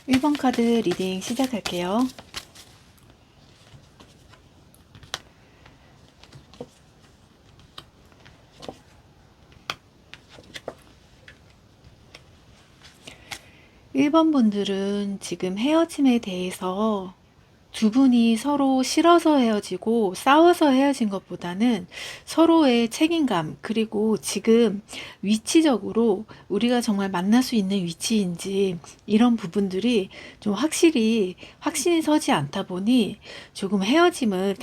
1번 카드 리딩 시작할게요. 일 번 분들은 지금 헤어짐에 대해서 두 분이 서로 싫어서 헤어지고 싸워서 헤어진 것보다는 서로의 책임감, 그리고 지금 위치적으로 우리가 정말 만날 수 있는 위치인지 이런 부분들이 좀 확신이 서지 않다 보니 조금 헤어짐을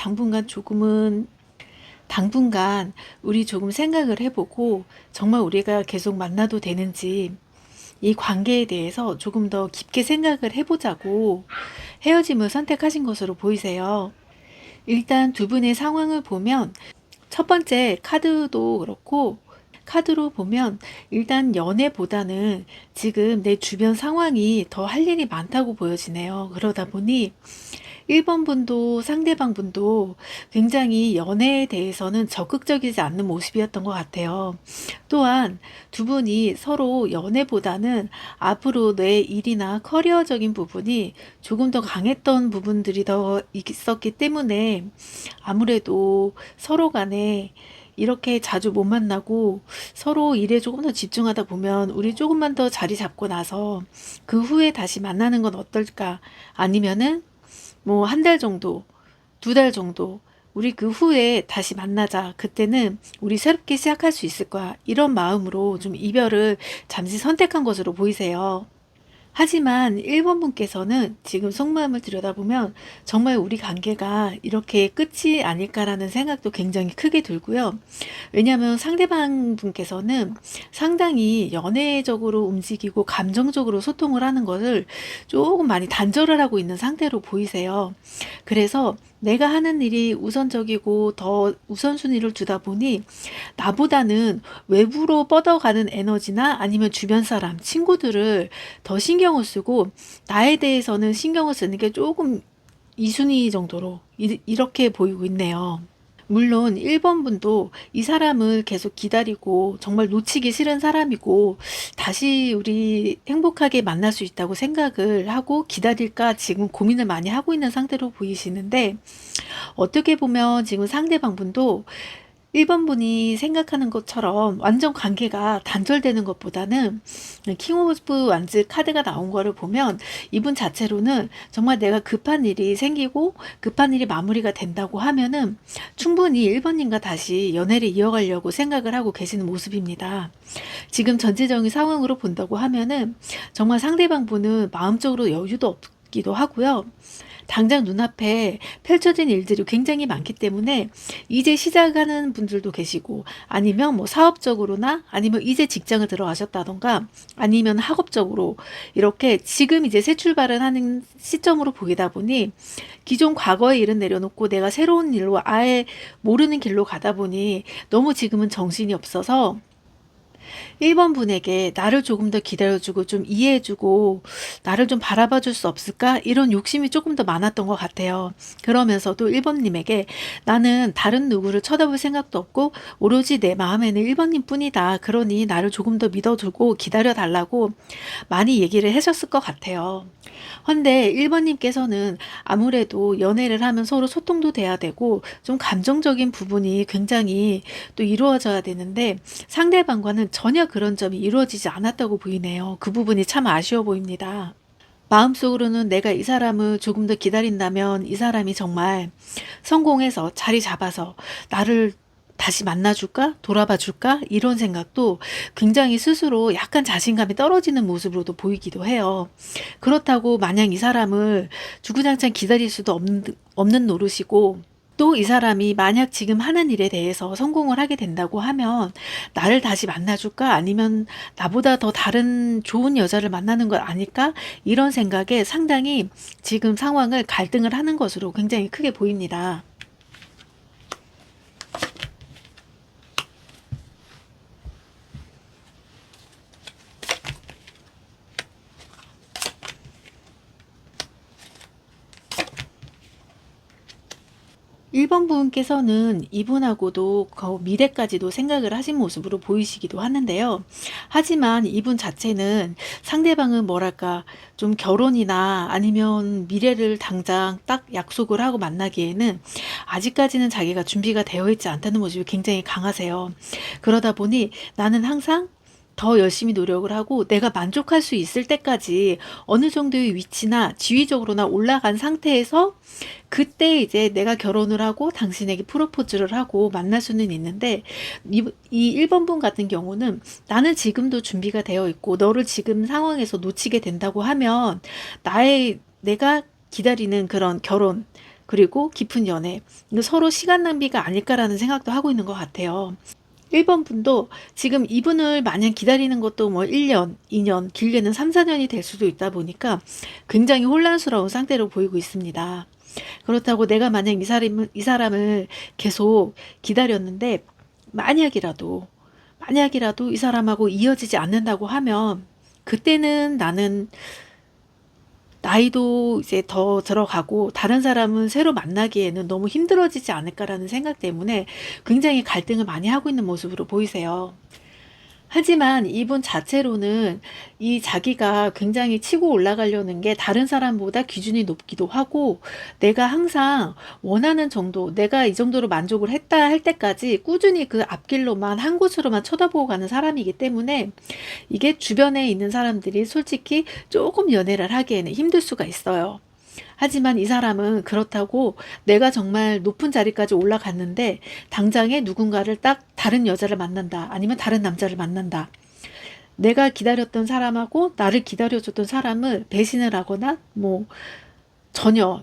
당분간 우리 조금 생각을 해보고 정말 우리가 계속 만나도 되는지 이 관계에 대해서 조금 더 깊게 생각을 해보자고 헤어짐을 선택하신 것으로 보이세요. 일단 두 분의 상황을 보면 첫 번째 카드로 보면 일단 연애보다는 지금 내 주변 상황이 더 할 일이 많다고 보여지네요. 그러다 보니 1번 분도 상대방 분도 굉장히 연애에 대해서는 적극적이지 않는 모습이었던 것 같아요. 또한 두 분이 서로 연애보다는 앞으로 내 일이나 커리어적인 부분이 조금 더 강했던 부분들이 더 있었기 때문에 아무래도 서로 간에 이렇게 자주 못 만나고 서로 일에 조금 더 집중하다 보면 우리 조금만 더 자리 잡고 나서 그 후에 다시 만나는 건 어떨까? 아니면은 뭐 한 달 정도, 두 달 정도, 우리 그 후에 다시 만나자. 그때는 우리 새롭게 시작할 수 있을 거야. 이런 마음으로 좀 이별을 잠시 선택한 것으로 보이세요. 하지만 1번 분께서는 지금 속마음을 들여다보면 정말 우리 관계가 이렇게 끝이 아닐까라는 생각도 굉장히 크게 들고요. 왜냐하면 상대방 분께서는 상당히 연애적으로 움직이고 감정적으로 소통을 하는 것을 조금 많이 단절을 하고 있는 상태로 보이세요. 그래서 내가 하는 일이 우선적이고 더 우선순위를 두다 보니 나보다는 외부로 뻗어가는 에너지나 아니면 주변 사람, 친구들을 더 신경을 쓰고 나에 대해서는 신경을 쓰는 게 조금 2순위 정도로 이렇게 보이고 있네요. 물론 1번 분도 이 사람을 계속 기다리고 정말 놓치기 싫은 사람이고 다시 우리 행복하게 만날 수 있다고 생각을 하고 기다릴까 지금 고민을 많이 하고 있는 상태로 보이시는데, 어떻게 보면 지금 상대방 분도 1번 분이 생각하는 것처럼 완전 관계가 단절되는 것보다는 킹 오브 완즈 카드가 나온 거를 보면 이분 자체로는 정말 내가 급한 일이 생기고 급한 일이 마무리가 된다고 하면은 충분히 1번님과 다시 연애를 이어가려고 생각을 하고 계시는 모습입니다. 지금 전체적인 상황으로 본다고 하면은 정말 상대방 분은 마음적으로 여유도 없기도 하고요. 당장 눈앞에 펼쳐진 일들이 굉장히 많기 때문에 이제 시작하는 분들도 계시고, 아니면 뭐 사업적으로나 아니면 이제 직장을 들어가셨다던가 아니면 학업적으로 이렇게 지금 이제 새 출발을 하는 시점으로 보이다 보니 기존 과거의 일은 내려놓고 내가 새로운 일로 아예 모르는 길로 가다 보니 너무 지금은 정신이 없어서 1번 분에게 나를 조금 더 기다려주고 좀 이해해주고 나를 좀 바라봐 줄 수 없을까? 이런 욕심이 조금 더 많았던 것 같아요. 그러면서도 1번님에게 나는 다른 누구를 쳐다볼 생각도 없고 오로지 내 마음에는 1번님 뿐이다. 그러니 나를 조금 더 믿어주고 기다려 달라고 많이 얘기를 하셨을 것 같아요. 헌데 1번님께서는 아무래도 연애를 하면 서로 소통도 돼야 되고 좀 감정적인 부분이 굉장히 또 이루어져야 되는데 상대방과는 전혀 그런 점이 이루어지지 않았다고 보이네요. 그 부분이 참 아쉬워 보입니다. 마음속으로는 내가 이 사람을 조금 더 기다린다면 이 사람이 정말 성공해서 자리 잡아서 나를 다시 만나줄까? 돌아봐 줄까? 이런 생각도 굉장히 스스로 약간 자신감이 떨어지는 모습으로도 보이기도 해요. 그렇다고 마냥 이 사람을 주구장창 기다릴 수도 없는 노릇이고, 또 이 사람이 만약 지금 하는 일에 대해서 성공을 하게 된다고 하면 나를 다시 만나줄까? 아니면 나보다 더 다른 좋은 여자를 만나는 것 아닐까? 이런 생각에 상당히 지금 상황을 갈등을 하는 것으로 굉장히 크게 보입니다. 1번 분께서는 이분하고도 미래까지도 생각을 하신 모습으로 보이시기도 하는데요. 하지만 이분 자체는 상대방은 뭐랄까 좀 결혼이나 아니면 미래를 당장 딱 약속을 하고 만나기에는 아직까지는 자기가 준비가 되어 있지 않다는 모습이 굉장히 강하세요. 그러다 보니 나는 항상 더 열심히 노력을 하고 내가 만족할 수 있을 때까지 어느 정도의 위치나 지위적으로나 올라간 상태에서 그때 이제 내가 결혼을 하고 당신에게 프로포즈를 하고 만날 수는 있는데, 이 1번 분 같은 경우는 나는 지금도 준비가 되어 있고 너를 지금 상황에서 놓치게 된다고 하면 내가 기다리는 그런 결혼 그리고 깊은 연애, 이거 서로 시간 낭비가 아닐까라는 생각도 하고 있는 것 같아요. 1번 분도 지금 이분을 마냥 기다리는 것도 뭐 1년, 2년, 길게는 3, 4년이 될 수도 있다 보니까 굉장히 혼란스러운 상태로 보이고 있습니다. 그렇다고 내가 만약 이 사람을 계속 기다렸는데 만약이라도 이 사람하고 이어지지 않는다고 하면 그때는 나는 나이도 이제 더 들어가고 다른 사람은 새로 만나기에는 너무 힘들어지지 않을까라는 생각 때문에 굉장히 갈등을 많이 하고 있는 모습으로 보이세요. 하지만 이분 자체로는 이 자기가 굉장히 치고 올라가려는 게 다른 사람보다 기준이 높기도 하고, 내가 항상 원하는 정도, 내가 이 정도로 만족을 했다 할 때까지 꾸준히 그 앞길로만 한 곳으로만 쳐다보고 가는 사람이기 때문에 이게 주변에 있는 사람들이 솔직히 조금 연애를 하기에는 힘들 수가 있어요. 하지만 이 사람은 그렇다고 내가 정말 높은 자리까지 올라갔는데 당장에 누군가를 딱 다른 여자를 만난다, 아니면 다른 남자를 만난다, 내가 기다렸던 사람하고 나를 기다려줬던 사람을 배신을 하거나 뭐 전혀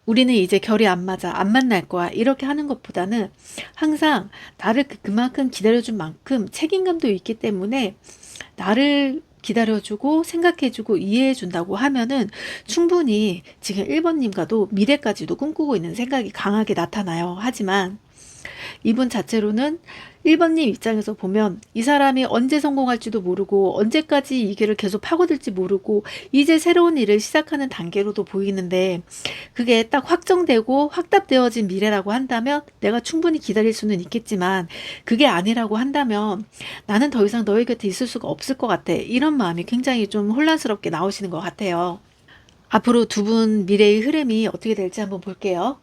우리는 이제 결이 안 맞아, 안 만날 거야, 이렇게 하는 것보다는 항상 나를 그만큼 기다려준 만큼 책임감도 있기 때문에 나를 기다려주고 생각해주고 이해해준다고 하면은 충분히 지금 1번님과도 미래까지도 꿈꾸고 있는 생각이 강하게 나타나요. 하지만 이분 자체로는 1번님 입장에서 보면 이 사람이 언제 성공할지도 모르고 언제까지 이 길을 계속 파고들지 모르고 이제 새로운 일을 시작하는 단계로도 보이는데, 그게 딱 확정되고 확답되어진 미래라고 한다면 내가 충분히 기다릴 수는 있겠지만, 그게 아니라고 한다면 나는 더 이상 너의 곁에 있을 수가 없을 것 같아, 이런 마음이 굉장히 좀 혼란스럽게 나오시는 것 같아요. 앞으로 두 분 미래의 흐름이 어떻게 될지 한번 볼게요.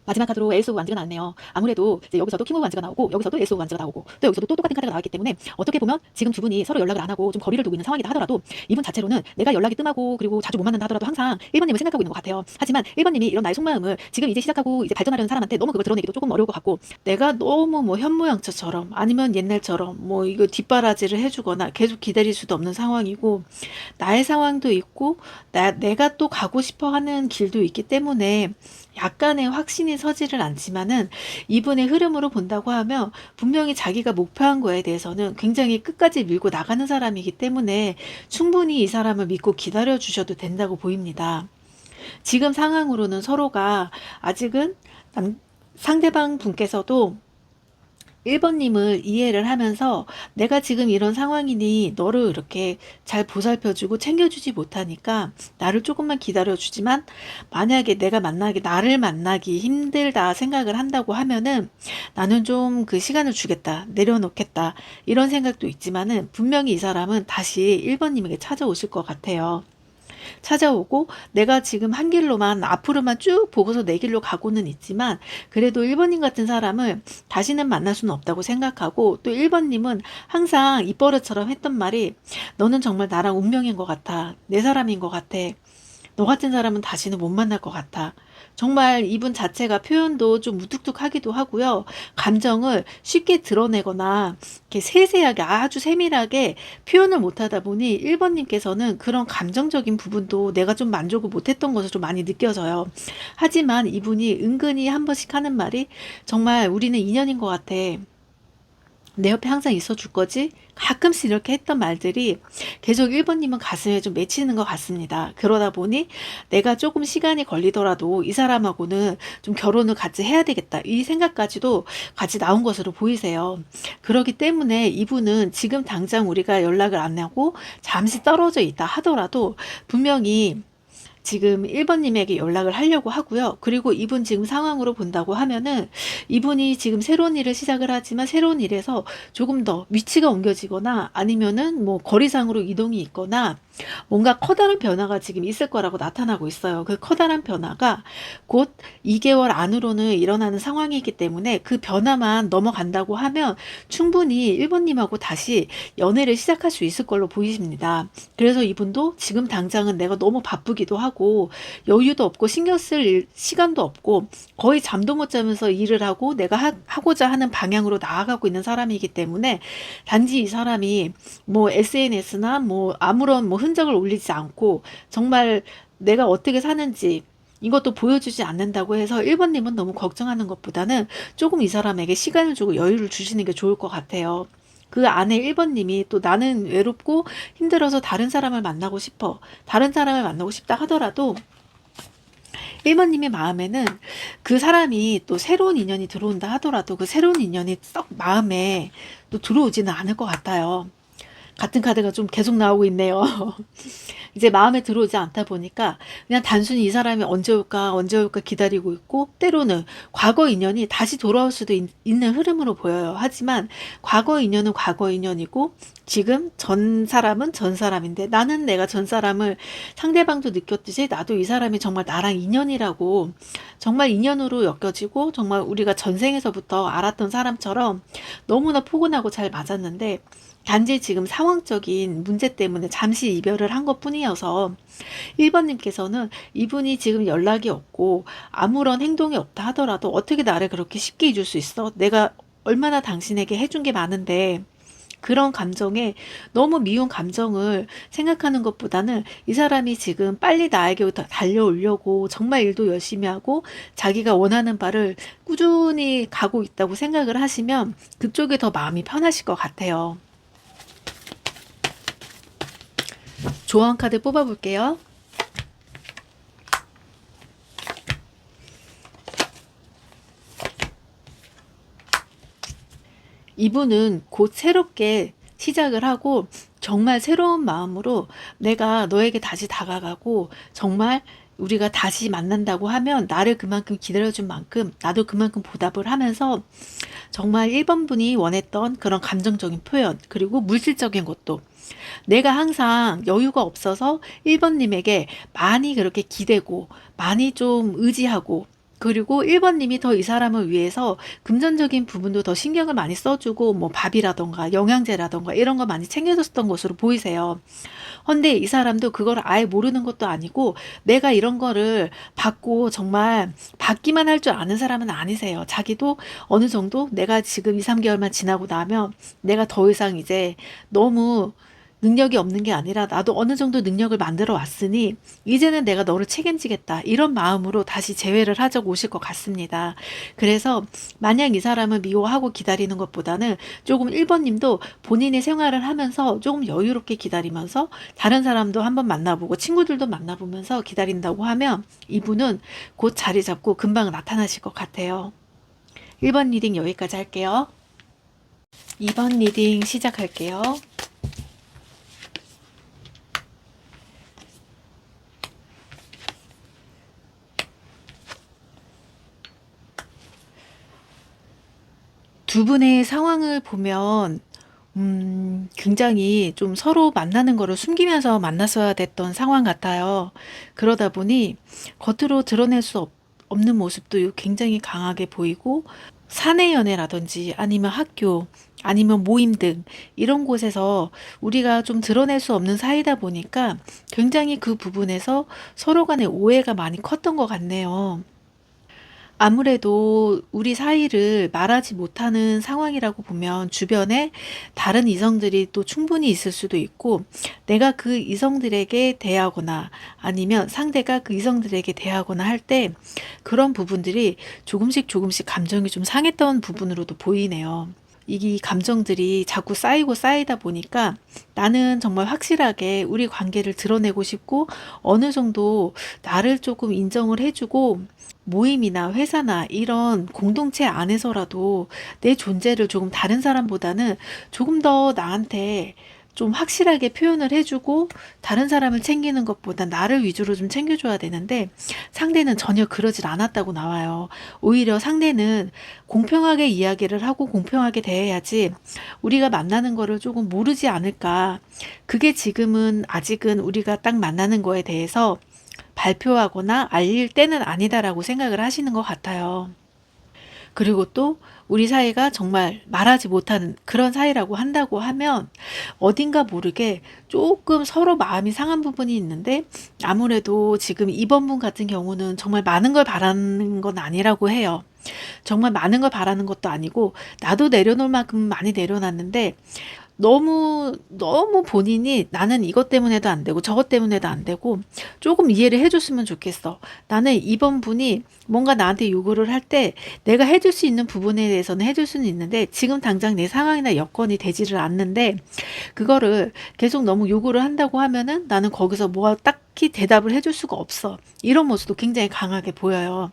마지막 카드로 에이스 오브 완즈가 나왔네요. 아무래도 이제 여기서도 킹 오브 완즈가 나오고 여기서도 에이스 오브 완즈가 나오고 또 여기서도 또 똑같은 카드가 나왔기 때문에 어떻게 보면 지금 두 분이 서로 연락을 안 하고 좀 거리를 두고 있는 상황이다 하더라도 이분 자체로는 내가 연락이 뜸하고 그리고 자주 못 만난다 하더라도 항상 1번님을 생각하고 있는 것 같아요. 하지만 1번님이 이런 나의 속마음을 지금 이제 시작하고 이제 발전하려는 사람한테 너무 그걸 드러내기도 조금 어려울 것 같고, 내가 너무 뭐 현모양처처럼 아니면 옛날처럼 뭐 이거 뒷바라지를 해주거나 계속 기다릴 수도 없는 상황이고, 나의 상황도 있고 내가 또 가고 싶어 하는 길도 있기 때문에 약간의 확신이 서지를 않지만은 이분의 흐름으로 본다고 하면 분명히 자기가 목표한 거에 대해서는 굉장히 끝까지 밀고 나가는 사람이기 때문에 충분히 이 사람을 믿고 기다려 주셔도 된다고 보입니다. 지금 상황으로는 서로가 아직은 상대방 분께서도 1번님을 이해를 하면서 내가 지금 이런 상황이니 너를 이렇게 잘 보살펴주고 챙겨주지 못하니까 나를 조금만 기다려주지만, 만약에 나를 만나기 힘들다 생각을 한다고 하면은 나는 좀 그 시간을 주겠다, 내려놓겠다, 이런 생각도 있지만은 분명히 이 사람은 다시 1번님에게 찾아오실 것 같아요. 찾아오고 내가 지금 한 길로만 앞으로만 쭉 보고서 내 길로 가고는 있지만 그래도 1번님 같은 사람을 다시는 만날 수는 없다고 생각하고, 또 1번님은 항상 입버릇처럼 했던 말이 너는 정말 나랑 운명인 것 같아, 내 사람인 것 같아, 너 같은 사람은 다시는 못 만날 것 같아. 정말 이분 자체가 표현도 좀 무뚝뚝하기도 하고요. 감정을 쉽게 드러내거나 이렇게 세세하게 아주 세밀하게 표현을 못하다 보니 1번님께서는 그런 감정적인 부분도 내가 좀 만족을 못했던 것을 좀 많이 느껴져요. 하지만 이분이 은근히 한 번씩 하는 말이 정말 우리는 인연인 것 같아, 내 옆에 항상 있어 줄 거지? 가끔씩 이렇게 했던 말들이 계속 1번님은 가슴에 좀 맺히는 것 같습니다. 그러다 보니 내가 조금 시간이 걸리더라도 이 사람하고는 좀 결혼을 같이 해야 되겠다. 이 생각까지도 같이 나온 것으로 보이세요. 그렇기 때문에 이분은 지금 당장 우리가 연락을 안 하고 잠시 떨어져 있다 하더라도 분명히 지금 1번님에게 연락을 하려고 하고요. 그리고 이분 지금 상황으로 본다고 하면은 이분이 지금 새로운 일을 시작을 하지만 새로운 일에서 조금 더 위치가 옮겨지거나 아니면은 뭐 거리상으로 이동이 있거나 뭔가 커다란 변화가 지금 있을 거라고 나타나고 있어요. 그 커다란 변화가 곧 2개월 안으로는 일어나는 상황이기 때문에 그 변화만 넘어간다고 하면 충분히 1번님하고 다시 연애를 시작할 수 있을 걸로 보이십니다. 그래서 이분도 지금 당장은 내가 너무 바쁘기도 하고 여유도 없고 신경 쓸 시간도 없고 거의 잠도 못 자면서 일을 하고 내가 하고자 하는 방향으로 나아가고 있는 사람이기 때문에 단지 이 사람이 뭐 SNS나 뭐 아무런 뭐 흔적을 올리지 않고 정말 내가 어떻게 사는지 이것도 보여주지 않는다고 해서 1번님은 너무 걱정하는 것보다는 조금 이 사람에게 시간을 주고 여유를 주시는 게 좋을 것 같아요. 그 안에 1번님이 또 나는 외롭고 힘들어서 다른 사람을 만나고 싶어. 다른 사람을 만나고 싶다 하더라도 1번님의 마음에는 그 사람이 또 새로운 인연이 들어온다 하더라도 그 새로운 인연이 썩 마음에 또 들어오지는 않을 것 같아요. 같은 카드가 좀 계속 나오고 있네요. 이제 마음에 들어오지 않다 보니까 그냥 단순히 이 사람이 언제 올까 기다리고 있고 때로는 과거 인연이 다시 돌아올 수도 있는 흐름으로 보여요. 하지만 과거 인연은 과거 인연이고 지금 전 사람은 전 사람인데 나는 내가 전 사람을 상대방도 느꼈듯이 나도 이 사람이 정말 나랑 인연이라고 정말 인연으로 엮여지고 정말 우리가 전생에서부터 알았던 사람처럼 너무나 포근하고 잘 맞았는데 단지 지금 상황적인 문제 때문에 잠시 이별을 한 것뿐이어서 1번님께서는 이분이 지금 연락이 없고 아무런 행동이 없다 하더라도 어떻게 나를 그렇게 쉽게 잊을 수 있어? 내가 얼마나 당신에게 해준 게 많은데 그런 감정에 너무 미운 감정을 생각하는 것보다는 이 사람이 지금 빨리 나에게 달려오려고 정말 일도 열심히 하고 자기가 원하는 바를 꾸준히 가고 있다고 생각을 하시면 그쪽에 더 마음이 편하실 것 같아요. 조언 카드 뽑아볼게요. 이분은 곧 새롭게 시작을 하고 정말 새로운 마음으로 내가 너에게 다시 다가가고 정말 우리가 다시 만난다고 하면 나를 그만큼 기다려준 만큼 나도 그만큼 보답을 하면서 정말 1번 분이 원했던 그런 감정적인 표현 그리고 물질적인 것도 내가 항상 여유가 없어서 1번님에게 많이 그렇게 기대고 많이 좀 의지하고 그리고 1번님이 더 이 사람을 위해서 금전적인 부분도 더 신경을 많이 써주고 뭐 밥이라던가 영양제라던가 이런 거 많이 챙겨줬던 것으로 보이세요. 헌데 이 사람도 그걸 아예 모르는 것도 아니고 내가 이런 거를 받고 정말 받기만 할 줄 아는 사람은 아니세요. 자기도 어느 정도 내가 지금 2, 3개월만 지나고 나면 내가 더 이상 이제 너무 능력이 없는 게 아니라 나도 어느 정도 능력을 만들어 왔으니 이제는 내가 너를 책임지겠다. 이런 마음으로 다시 재회를 하자고 오실 것 같습니다. 그래서 만약 이 사람을 미워하고 기다리는 것보다는 조금 1번님도 본인의 생활을 하면서 조금 여유롭게 기다리면서 다른 사람도 한번 만나보고 친구들도 만나보면서 기다린다고 하면 이분은 곧 자리 잡고 금방 나타나실 것 같아요. 1번 리딩 여기까지 할게요. 2번 리딩 시작할게요. 두 분의 상황을 보면 굉장히 좀 서로 만나는 거를 숨기면서 만났어야 됐던 상황 같아요. 그러다 보니 겉으로 드러낼 수 없는 모습도 굉장히 강하게 보이고 사내 연애라든지 아니면 학교 아니면 모임 등 이런 곳에서 우리가 좀 드러낼 수 없는 사이다 보니까 굉장히 그 부분에서 서로 간의 오해가 많이 컸던 것 같네요. 아무래도 우리 사이를 말하지 못하는 상황이라고 보면 주변에 다른 이성들이 또 충분히 있을 수도 있고 내가 그 이성들에게 대하거나 아니면 상대가 그 이성들에게 대하거나 할 때 그런 부분들이 조금씩 감정이 좀 상했던 부분으로도 보이네요. 이 감정들이 자꾸 쌓이고 쌓이다 보니까 나는 정말 확실하게 우리 관계를 드러내고 싶고 어느 정도 나를 조금 인정을 해주고 모임이나 회사나 이런 공동체 안에서라도 내 존재를 조금 다른 사람보다는 조금 더 나한테 좀 확실하게 표현을 해주고 다른 사람을 챙기는 것보다 나를 위주로 좀 챙겨줘야 되는데 상대는 전혀 그러질 않았다고 나와요. 오히려 상대는 공평하게 이야기를 하고 공평하게 대해야지 우리가 만나는 거를 조금 모르지 않을까. 그게 지금은 아직은 우리가 딱 만나는 거에 대해서 발표하거나 알릴 때는 아니다라고 생각을 하시는 것 같아요. 그리고 또 우리 사이가 정말 말하지 못하는 그런 사이라고 한다고 하면 어딘가 모르게 조금 서로 마음이 상한 부분이 있는데 아무래도 지금 이번 분 같은 경우는 정말 많은 걸 바라는 건 아니라고 해요. 정말 많은 걸 바라는 것도 아니고 나도 내려놓을 만큼 많이 내려놨는데 너무 본인이 나는 이것 때문에도 안 되고 저것 때문에도 안 되고 조금 이해를 해줬으면 좋겠어. 나는 이번 분이 뭔가 나한테 요구를 할 때 내가 해줄 수 있는 부분에 대해서는 해줄 수는 있는데 지금 당장 내 상황이나 여건이 되지를 않는데 그거를 계속 너무 요구를 한다고 하면은 나는 거기서 뭐 딱히 대답을 해줄 수가 없어. 이런 모습도 굉장히 강하게 보여요.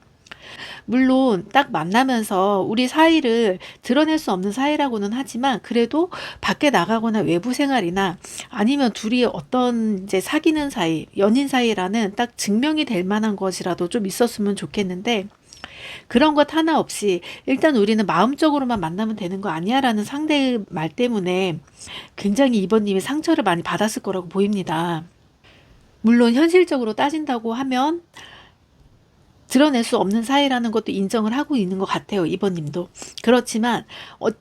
물론 딱 만나면서 우리 사이를 드러낼 수 없는 사이라고는 하지만 그래도 밖에 나가거나 외부 생활이나 아니면 둘이 어떤 이제 사귀는 사이, 연인 사이라는 딱 증명이 될 만한 것이라도 좀 있었으면 좋겠는데 그런 것 하나 없이 일단 우리는 마음적으로만 만나면 되는 거 아니야라는 상대의 말 때문에 굉장히 이번님이 상처를 많이 받았을 거라고 보입니다. 물론 현실적으로 따진다고 하면 드러낼 수 없는 사이라는 것도 인정을 하고 있는 것 같아요. 이번님도. 그렇지만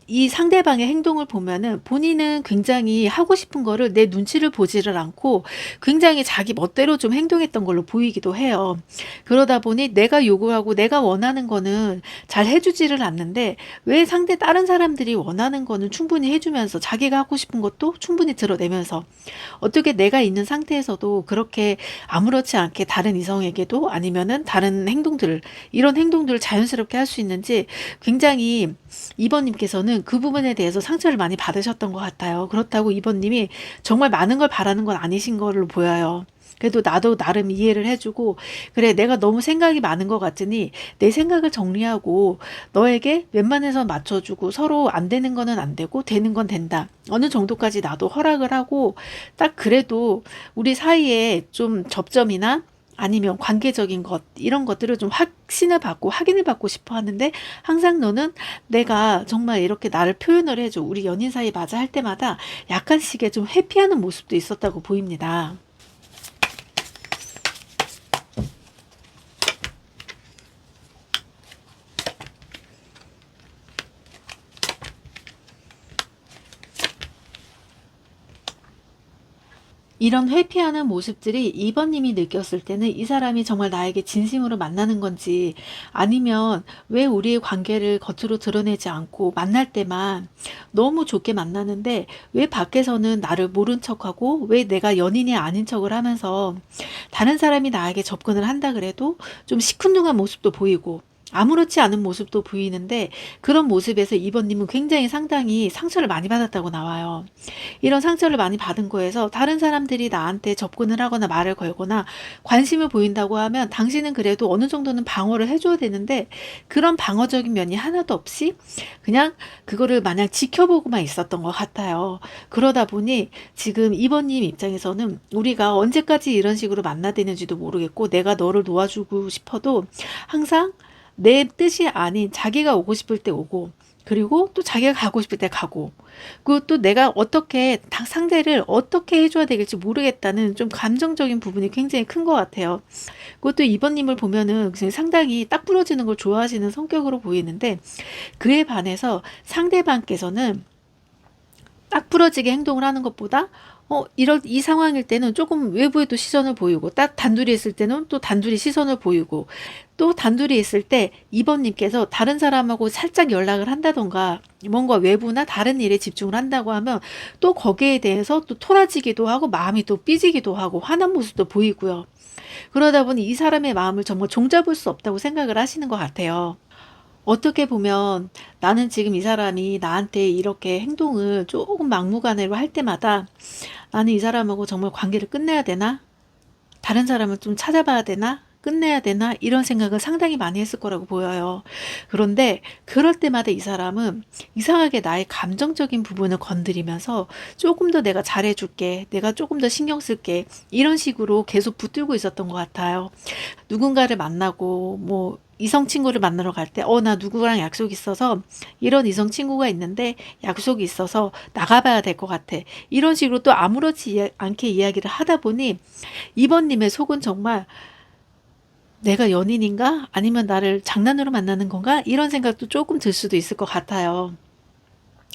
이 상대방의 행동을 보면은 본인은 굉장히 하고 싶은 거를 내 눈치를 보지를 않고 굉장히 자기 멋대로 좀 행동했던 걸로 보이기도 해요. 그러다 보니 내가 요구하고 내가 원하는 거는 잘 해주지를 않는데 왜 상대 다른 사람들이 원하는 거는 충분히 해주면서 자기가 하고 싶은 것도 충분히 드러내면서 어떻게 내가 있는 상태에서도 그렇게 아무렇지 않게 다른 이성에게도 아니면은 다른 행동들을 이런 행동들을 자연스럽게 할 수 있는지 굉장히 이번님께서는 그 부분에 대해서 상처를 많이 받으셨던 것 같아요. 그렇다고 이번님이 정말 많은 걸 바라는 건 아니신 걸로 보여요. 그래도 나도 나름 이해를 해주고 그래 내가 너무 생각이 많은 것 같으니 내 생각을 정리하고 너에게 웬만해서 맞춰주고 서로 안 되는 거는 안 되고 되는 건 된다. 어느 정도까지 나도 허락을 하고 딱 그래도 우리 사이에 좀 접점이나 아니면 관계적인 것 이런 것들을 좀 확신을 받고 확인을 받고 싶어 하는데 항상 너는 내가 정말 이렇게 나를 표현을 해줘 우리 연인 사이 맞아 할 때마다 약간씩의 좀 회피하는 모습도 있었다고 보입니다. 이런 회피하는 모습들이 2번님이 느꼈을 때는 이 사람이 정말 나에게 진심으로 만나는 건지 아니면 왜 우리의 관계를 겉으로 드러내지 않고 만날 때만 너무 좋게 만나는데 왜 밖에서는 나를 모른 척하고 왜 내가 연인이 아닌 척을 하면서 다른 사람이 나에게 접근을 한다 그래도 좀 시큰둥한 모습도 보이고 아무렇지 않은 모습도 보이는데 그런 모습에서 2번님은 굉장히 상당히 상처를 많이 받았다고 나와요. 이런 상처를 많이 받은 거에서 다른 사람들이 나한테 접근을 하거나 말을 걸거나 관심을 보인다고 하면 당신은 그래도 어느 정도는 방어를 해줘야 되는데 그런 방어적인 면이 하나도 없이 그냥 그거를 마냥 지켜보고만 있었던 것 같아요. 그러다 보니 지금 2번님 입장에서는 우리가 언제까지 이런 식으로 만나야 되는지도 모르겠고 내가 너를 놓아주고 싶어도 항상 내 뜻이 아닌 자기가 오고 싶을 때 오고 그리고 또 자기가 가고 싶을 때 가고 그리고 또 내가 어떻게 상대를 어떻게 해줘야 될지 모르겠다는 좀 감정적인 부분이 굉장히 큰 것 같아요. 그것도 이번님을 보면은 상당히 딱 부러지는 걸 좋아하시는 성격으로 보이는데 그에 반해서 상대방께서는 딱 부러지게 행동을 하는 것보다 이 상황일 때는 조금 외부에도 시선을 보이고 딱 단둘이 있을 때는 또 단둘이 시선을 보이고 또 단둘이 있을 때 2번님께서 다른 사람하고 살짝 연락을 한다던가 뭔가 외부나 다른 일에 집중을 한다고 하면 또 거기에 대해서 또 토라지기도 하고 마음이 또 삐지기도 하고 화난 모습도 보이고요. 그러다 보니 이 사람의 마음을 정말 종잡을 수 없다고 생각을 하시는 것 같아요. 어떻게 보면 나는 지금 이 사람이 나한테 이렇게 행동을 조금 막무가내로 할 때마다 나는 이 사람하고 정말 관계를 끝내야 되나? 다른 사람을 좀 찾아봐야 되나? 끝내야 되나? 이런 생각을 상당히 많이 했을 거라고 보여요. 그런데 그럴 때마다 이 사람은 이상하게 나의 감정적인 부분을 건드리면서 조금 더 내가 잘해줄게, 내가 조금 더 신경 쓸게, 이런 식으로 계속 붙들고 있었던 것 같아요. 누군가를 만나고 뭐 이성 친구를 만나러 갈 때, 나 누구랑 약속 있어서 이런 이성 친구가 있는데 약속이 있어서 나가봐야 될 것 같아. 이런 식으로 또 아무렇지 않게 이야기를 하다 보니 이번님의 속은 정말 내가 연인인가? 아니면 나를 장난으로 만나는 건가? 이런 생각도 조금 들 수도 있을 것 같아요.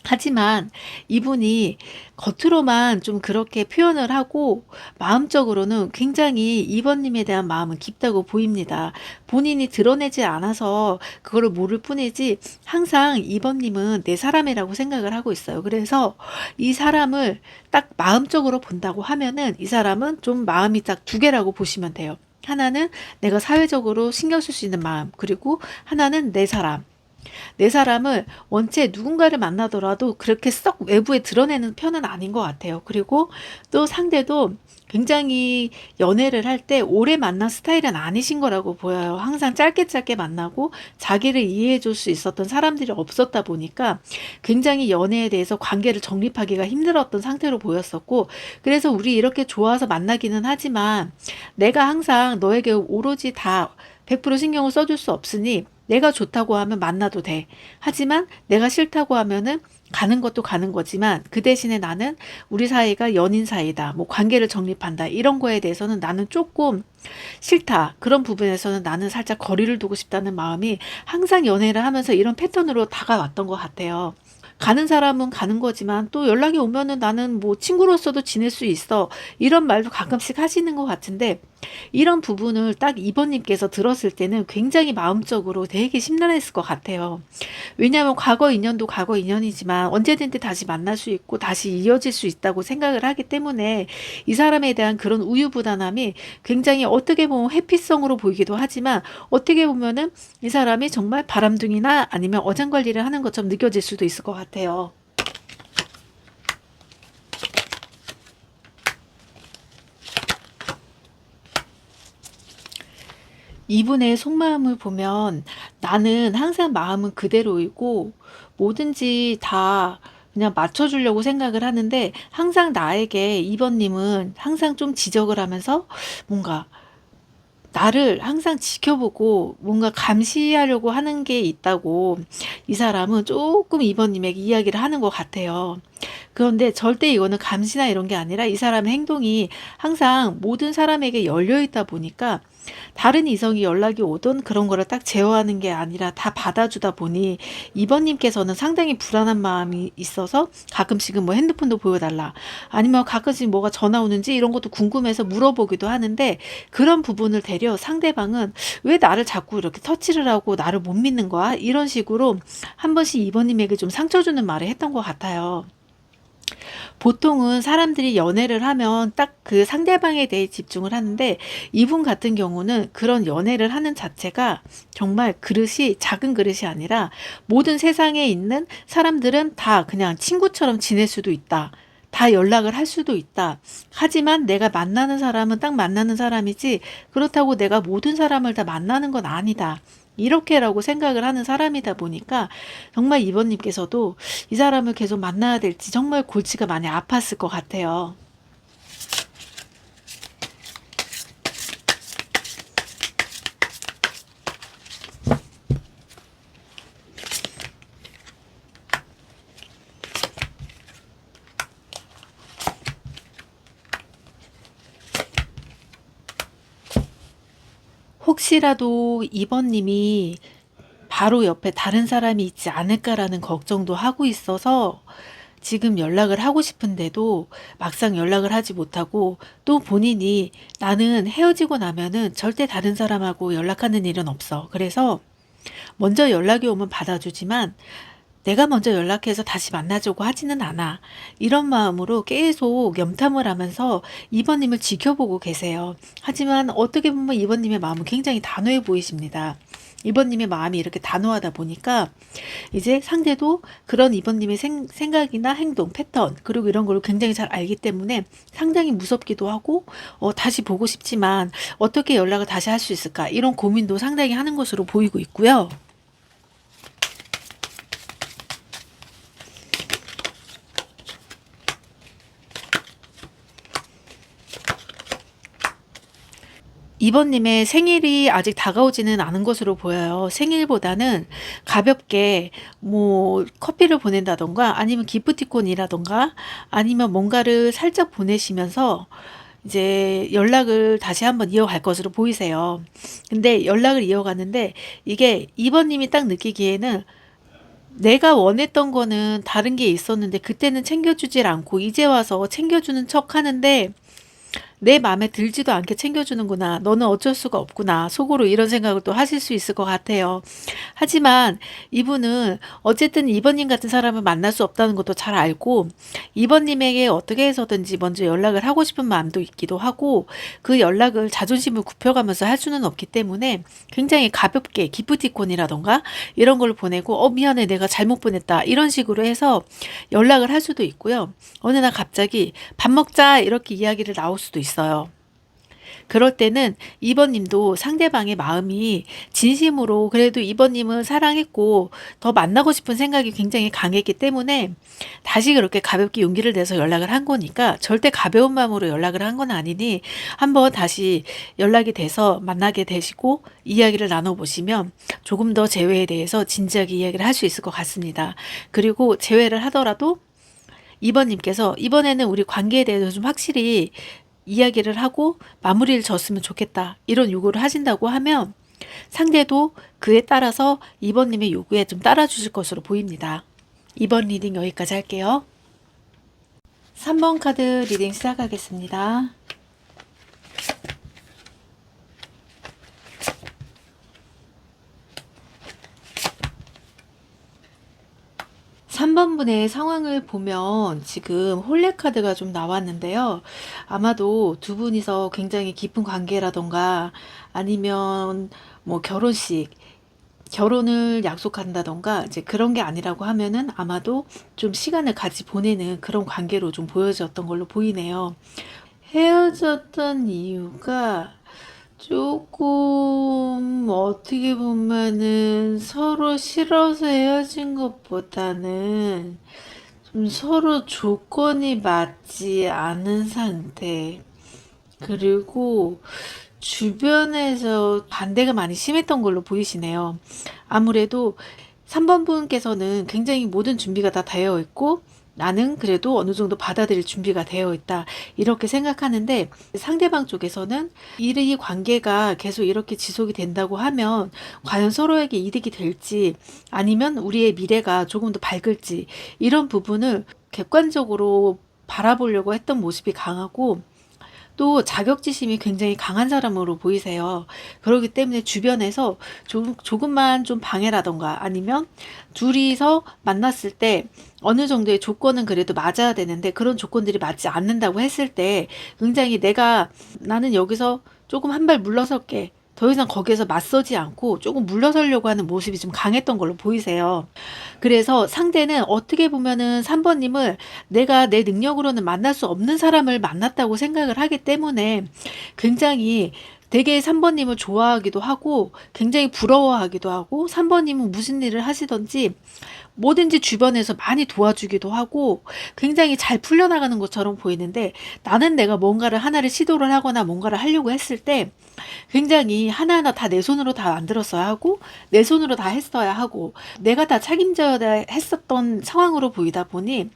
하지만 이분이 겉으로만 좀 그렇게 표현을 하고 마음적으로는 굉장히 이번님에 대한 마음은 깊다고 보입니다. 본인이 드러내지 않아서 그거를 모를 뿐이지 항상 이번님은 내 사람이라고 생각을 하고 있어요. 그래서 이 사람을 딱 마음적으로 본다고 하면은 이 사람은 좀 마음이 딱 두 개라고 보시면 돼요. 하나는 내가 사회적으로 신경 쓸 수 있는 마음, 그리고 하나는 내 사람. 내 사람을 원체 누군가를 만나더라도 그렇게 썩 외부에 드러내는 편은 아닌 것 같아요. 그리고 또 상대도 굉장히 연애를 할 때 오래 만난 스타일은 아니신 거라고 보여요. 항상 짧게 짧게 만나고 자기를 이해해 줄 수 있었던 사람들이 없었다 보니까 굉장히 연애에 대해서 관계를 정립하기가 힘들었던 상태로 보였었고, 그래서 우리 이렇게 좋아서 만나기는 하지만 내가 항상 너에게 오로지 다 100% 신경을 써줄 수 없으니 내가 좋다고 하면 만나도 돼. 하지만 내가 싫다고 하면은 가는 것도 가는 거지만 그 대신에 나는 우리 사이가 연인 사이다, 뭐 관계를 정립한다, 이런 거에 대해서는 나는 조금 싫다. 그런 부분에서는 나는 살짝 거리를 두고 싶다는 마음이 항상 연애를 하면서 이런 패턴으로 다가왔던 것 같아요. 가는 사람은 가는 거지만 또 연락이 오면은 나는 뭐 친구로서도 지낼 수 있어, 이런 말도 가끔씩 하시는 것 같은데, 이런 부분을 딱 이번님께서 들었을 때는 굉장히 마음적으로 되게 심란했을 것 같아요. 왜냐하면 과거 인연도 과거 인연이지만 언제든지 다시 만날 수 있고 다시 이어질 수 있다고 생각을 하기 때문에 이 사람에 대한 그런 우유부단함이 굉장히 어떻게 보면 회피성으로 보이기도 하지만 어떻게 보면은 이 사람이 정말 바람둥이나 아니면 어장관리를 하는 것처럼 느껴질 수도 있을 것 같아요. 이분의 속마음을 보면 나는 항상 마음은 그대로이고 뭐든지 다 그냥 맞춰주려고 생각을 하는데 항상 나에게 이번님은 항상 좀 지적을 하면서 뭔가 나를 항상 지켜보고 뭔가 감시하려고 하는 게 있다고 이 사람은 조금 이번님에게 이야기를 하는 것 같아요. 그런데 절대 이거는 감시나 이런 게 아니라 이 사람의 행동이 항상 모든 사람에게 열려 있다 보니까 다른 이성이 연락이 오던 그런 거를 딱 제어하는 게 아니라 다 받아주다 보니 이번님께서는 상당히 불안한 마음이 있어서 가끔씩은 뭐 핸드폰도 보여달라, 아니면 가끔씩 뭐가 전화 오는지 이런 것도 궁금해서 물어보기도 하는데, 그런 부분을 되려 상대방은 왜 나를 자꾸 이렇게 터치를 하고 나를 못 믿는 거야? 이런 식으로 한 번씩 이번님에게 좀 상처 주는 말을 했던 것 같아요. 보통은 사람들이 연애를 하면 딱 그 상대방에 대해 집중을 하는데 이분 같은 경우는 그런 연애를 하는 자체가 정말 그릇이 작은 그릇이 아니라 모든 세상에 있는 사람들은 다 그냥 친구처럼 지낼 수도 있다. 다 연락을 할 수도 있다. 하지만 내가 만나는 사람은 딱 만나는 사람이지 그렇다고 내가 모든 사람을 다 만나는 건 아니다. 이렇게라고 생각을 하는 사람이다 보니까 정말 이번님께서도 이 사람을 계속 만나야 될지 정말 골치가 많이 아팠을 것 같아요. 혹시라도 이번님이 바로 옆에 다른 사람이 있지 않을까라는 걱정도 하고 있어서 지금 연락을 하고 싶은데도 막상 연락을 하지 못하고, 또 본인이 나는 헤어지고 나면은 절대 다른 사람하고 연락하는 일은 없어. 그래서 먼저 연락이 오면 받아주지만 내가 먼저 연락해서 다시 만나자고 하지는 않아. 이런 마음으로 계속 염탐을 하면서 이번님을 지켜보고 계세요. 하지만 어떻게 보면 이번님의 마음은 굉장히 단호해 보이십니다. 이번님의 마음이 이렇게 단호하다 보니까 이제 상대도 그런 이번님의 생각이나 행동, 패턴, 그리고 이런 걸 굉장히 잘 알기 때문에 상당히 무섭기도 하고, 다시 보고 싶지만 어떻게 연락을 다시 할 수 있을까? 이런 고민도 상당히 하는 것으로 보이고 있고요. 이번님의 생일이 아직 다가오지는 않은 것으로 보여요. 생일보다는 가볍게 뭐 커피를 보낸다던가 아니면 기프티콘이라던가 아니면 뭔가를 살짝 보내시면서 이제 연락을 다시 한번 이어갈 것으로 보이세요. 근데 연락을 이어가는데 이게 이번님이 딱 느끼기에는 내가 원했던 거는 다른 게 있었는데 그때는 챙겨주질 않고 이제 와서 챙겨주는 척 하는데 내 마음에 들지도 않게 챙겨주는구나. 너는 어쩔 수가 없구나. 속으로 이런 생각을 또 하실 수 있을 것 같아요. 하지만 이분은 어쨌든 이번님 같은 사람을 만날 수 없다는 것도 잘 알고 이번님에게 어떻게 해서든지 먼저 연락을 하고 싶은 마음도 있기도 하고 그 연락을 자존심을 굽혀가면서 할 수는 없기 때문에 굉장히 가볍게 기프티콘이라던가 이런 걸 보내고 미안해 내가 잘못 보냈다 이런 식으로 해서 연락을 할 수도 있고요. 어느 날 갑자기 밥 먹자 이렇게 이야기를 나올 수도 있어요. 그럴 때는 이번님도 상대방의 마음이 진심으로 그래도 이번님은 사랑했고 더 만나고 싶은 생각이 굉장히 강했기 때문에 다시 그렇게 가볍게 용기를 내서 연락을 한 거니까 절대 가벼운 마음으로 연락을 한 건 아니니 한번 다시 연락이 돼서 만나게 되시고 이야기를 나눠보시면 조금 더 재회에 대해서 진지하게 이야기를 할 수 있을 것 같습니다. 그리고 재회를 하더라도 이번님께서 이번에는 우리 관계에 대해서 좀 확실히 이야기를 하고 마무리를 졌으면 좋겠다. 이런 요구를 하신다고 하면 상대도 그에 따라서 2번님의 요구에 좀 따라주실 것으로 보입니다. 2번 리딩 여기까지 할게요. 3번 카드 리딩 시작하겠습니다. 3번 분의 상황을 보면 지금 홀레 카드가 좀 나왔는데요. 아마도 두 분이서 굉장히 깊은 관계라던가 아니면 뭐 결혼식, 결혼을 약속한다던가 이제 그런 게 아니라고 하면은 아마도 좀 시간을 같이 보내는 그런 관계로 좀 보여졌던 걸로 보이네요. 헤어졌던 이유가 조금 어떻게 보면은 서로 싫어서 헤어진 것보다는 좀 서로 조건이 맞지 않은 상태. 그리고 주변에서 반대가 많이 심했던 걸로 보이시네요. 아무래도 3번 분께서는 굉장히 모든 준비가 다 되어 있고 나는 그래도 어느 정도 받아들일 준비가 되어 있다. 이렇게 생각하는데 상대방 쪽에서는 이 관계가 계속 이렇게 지속이 된다고 하면 과연 서로에게 이득이 될지 아니면 우리의 미래가 조금 더 밝을지 이런 부분을 객관적으로 바라보려고 했던 모습이 강하고 또 자격지심이 굉장히 강한 사람으로 보이세요. 그렇기 때문에 주변에서 조금만 좀 방해라던가 아니면 둘이서 만났을 때 어느 정도의 조건은 그래도 맞아야 되는데 그런 조건들이 맞지 않는다고 했을 때 굉장히 나는 여기서 조금 한 발 물러설게. 더 이상 거기에서 맞서지 않고 조금 물러서려고 하는 모습이 좀 강했던 걸로 보이세요. 그래서 상대는 어떻게 보면은 3번님을 내가 내 능력으로는 만날 수 없는 사람을 만났다고 생각을 하기 때문에 굉장히 되게 3번님을 좋아하기도 하고 굉장히 부러워하기도 하고 3번님은 무슨 일을 하시던지 뭐든지 주변에서 많이 도와주기도 하고 굉장히 잘 풀려나가는 것처럼 보이는데 나는 내가 뭔가를 하나를 시도를 하거나 뭔가를 하려고 했을 때 굉장히 하나하나 다 내 손으로 다 만들었어야 하고 내 손으로 다 했어야 하고 내가 다 책임져야 했었던 상황으로 보이다 보니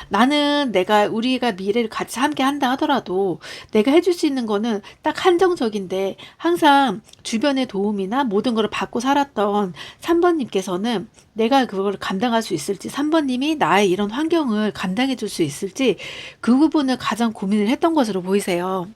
나는 우리가 미래를 같이 함께 한다 하더라도 내가 해줄 수 있는 거는 딱 한정적인데 항상 주변의 도움이나 모든 걸 받고 살았던 3번님께서는 내가 그걸 감당할 수 있을지 3번님이 나의 이런 환경을 감당해 줄 수 있을지 그 부분을 가장 고민을 했던 것으로 보이세요.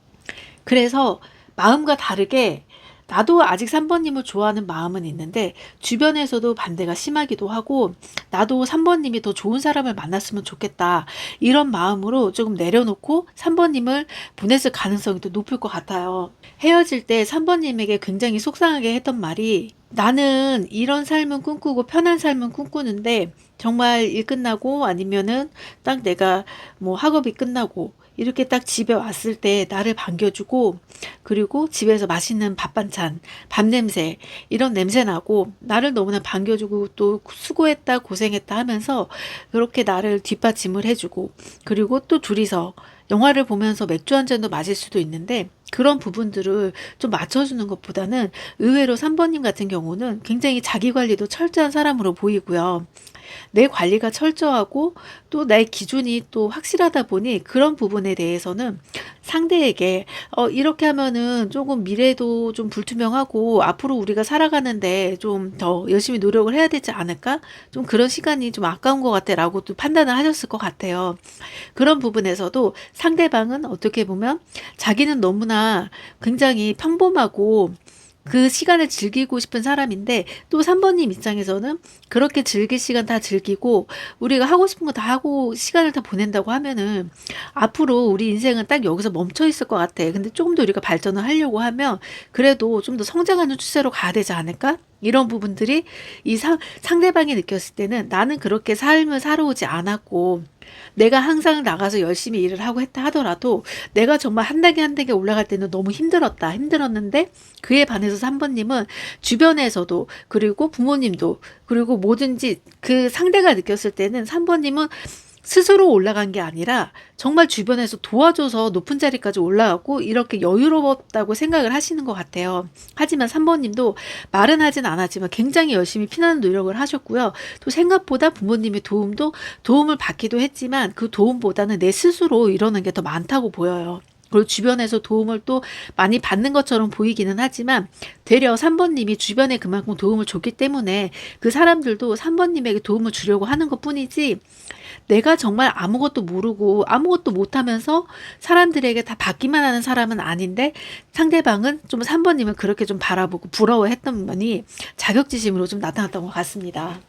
그래서 마음과 다르게 나도 아직 3번님을 좋아하는 마음은 있는데 주변에서도 반대가 심하기도 하고 나도 3번님이 더 좋은 사람을 만났으면 좋겠다. 이런 마음으로 조금 내려놓고 3번님을 보냈을 가능성이 더 높을 것 같아요. 헤어질 때 3번님에게 굉장히 속상하게 했던 말이 나는 이런 삶은 꿈꾸고 편한 삶은 꿈꾸는데 정말 일 끝나고 아니면은 딱 내가 뭐 학업이 끝나고 이렇게 딱 집에 왔을 때 나를 반겨주고 그리고 집에서 맛있는 밥 반찬, 밥 냄새 이런 냄새 나고 나를 너무나 반겨주고 또 수고했다 고생했다 하면서 그렇게 나를 뒷받침을 해주고 그리고 또 둘이서 영화를 보면서 맥주 한 잔도 마실 수도 있는데 그런 부분들을 좀 맞춰주는 것보다는 의외로 3번님 같은 경우는 굉장히 자기 관리도 철저한 사람으로 보이고요. 내 관리가 철저하고 또 나의 기준이 또 확실하다 보니 그런 부분에 대해서는 상대에게 이렇게 하면은 조금 미래도 좀 불투명하고 앞으로 우리가 살아가는데 좀 더 열심히 노력을 해야 되지 않을까? 좀 그런 시간이 좀 아까운 것 같아 라고 또 판단을 하셨을 것 같아요. 그런 부분에서도 상대방은 어떻게 보면 자기는 너무나 굉장히 평범하고 그 시간을 즐기고 싶은 사람인데 또 3번님 입장에서는 그렇게 즐길 시간 다 즐기고 우리가 하고 싶은 거 다 하고 시간을 다 보낸다고 하면은 앞으로 우리 인생은 딱 여기서 멈춰 있을 것 같아. 근데 조금 더 우리가 발전을 하려고 하면 그래도 좀 더 성장하는 추세로 가야 되지 않을까? 이런 부분들이 상대방이 느꼈을 때는 나는 그렇게 삶을 살아오지 않았고 내가 항상 나가서 열심히 일을 하고 했다 하더라도 내가 정말 한 단계 한 단계 올라갈 때는 너무 힘들었는데 그에 반해서 3번님은 주변에서도 그리고 부모님도 그리고 뭐든지 그 상대가 느꼈을 때는 3번님은 스스로 올라간 게 아니라 정말 주변에서 도와줘서 높은 자리까지 올라가고 이렇게 여유로웠다고 생각을 하시는 것 같아요. 하지만 3번님도 말은 하진 않았지만 굉장히 열심히 피나는 노력을 하셨고요. 또 생각보다 부모님의 도움을 받기도 했지만 그 도움보다는 내 스스로 이러는 게 더 많다고 보여요. 그리고 주변에서 도움을 또 많이 받는 것처럼 보이기는 하지만 되려 3번님이 주변에 그만큼 도움을 줬기 때문에 그 사람들도 3번님에게 도움을 주려고 하는 것 뿐이지 내가 정말 아무것도 모르고 아무것도 못하면서 사람들에게 다 받기만 하는 사람은 아닌데 상대방은 좀 3번님을 그렇게 좀 바라보고 부러워했던 면이 자격지심으로 좀 나타났던 것 같습니다.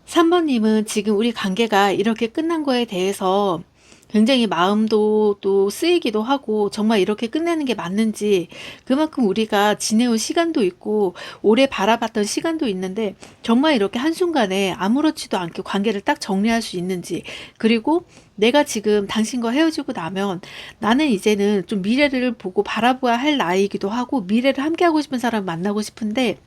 3번님은 지금 우리 관계가 이렇게 끝난 거에 대해서 굉장히 마음도 또 쓰이기도 하고 정말 이렇게 끝내는 게 맞는지 그만큼 우리가 지내온 시간도 있고 오래 바라봤던 시간도 있는데 정말 이렇게 한순간에 아무렇지도 않게 관계를 딱 정리할 수 있는지 그리고 내가 지금 당신과 헤어지고 나면 나는 이제는 좀 미래를 보고 바라봐야 할 나이이기도 하고 미래를 함께하고 싶은 사람을 만나고 싶은데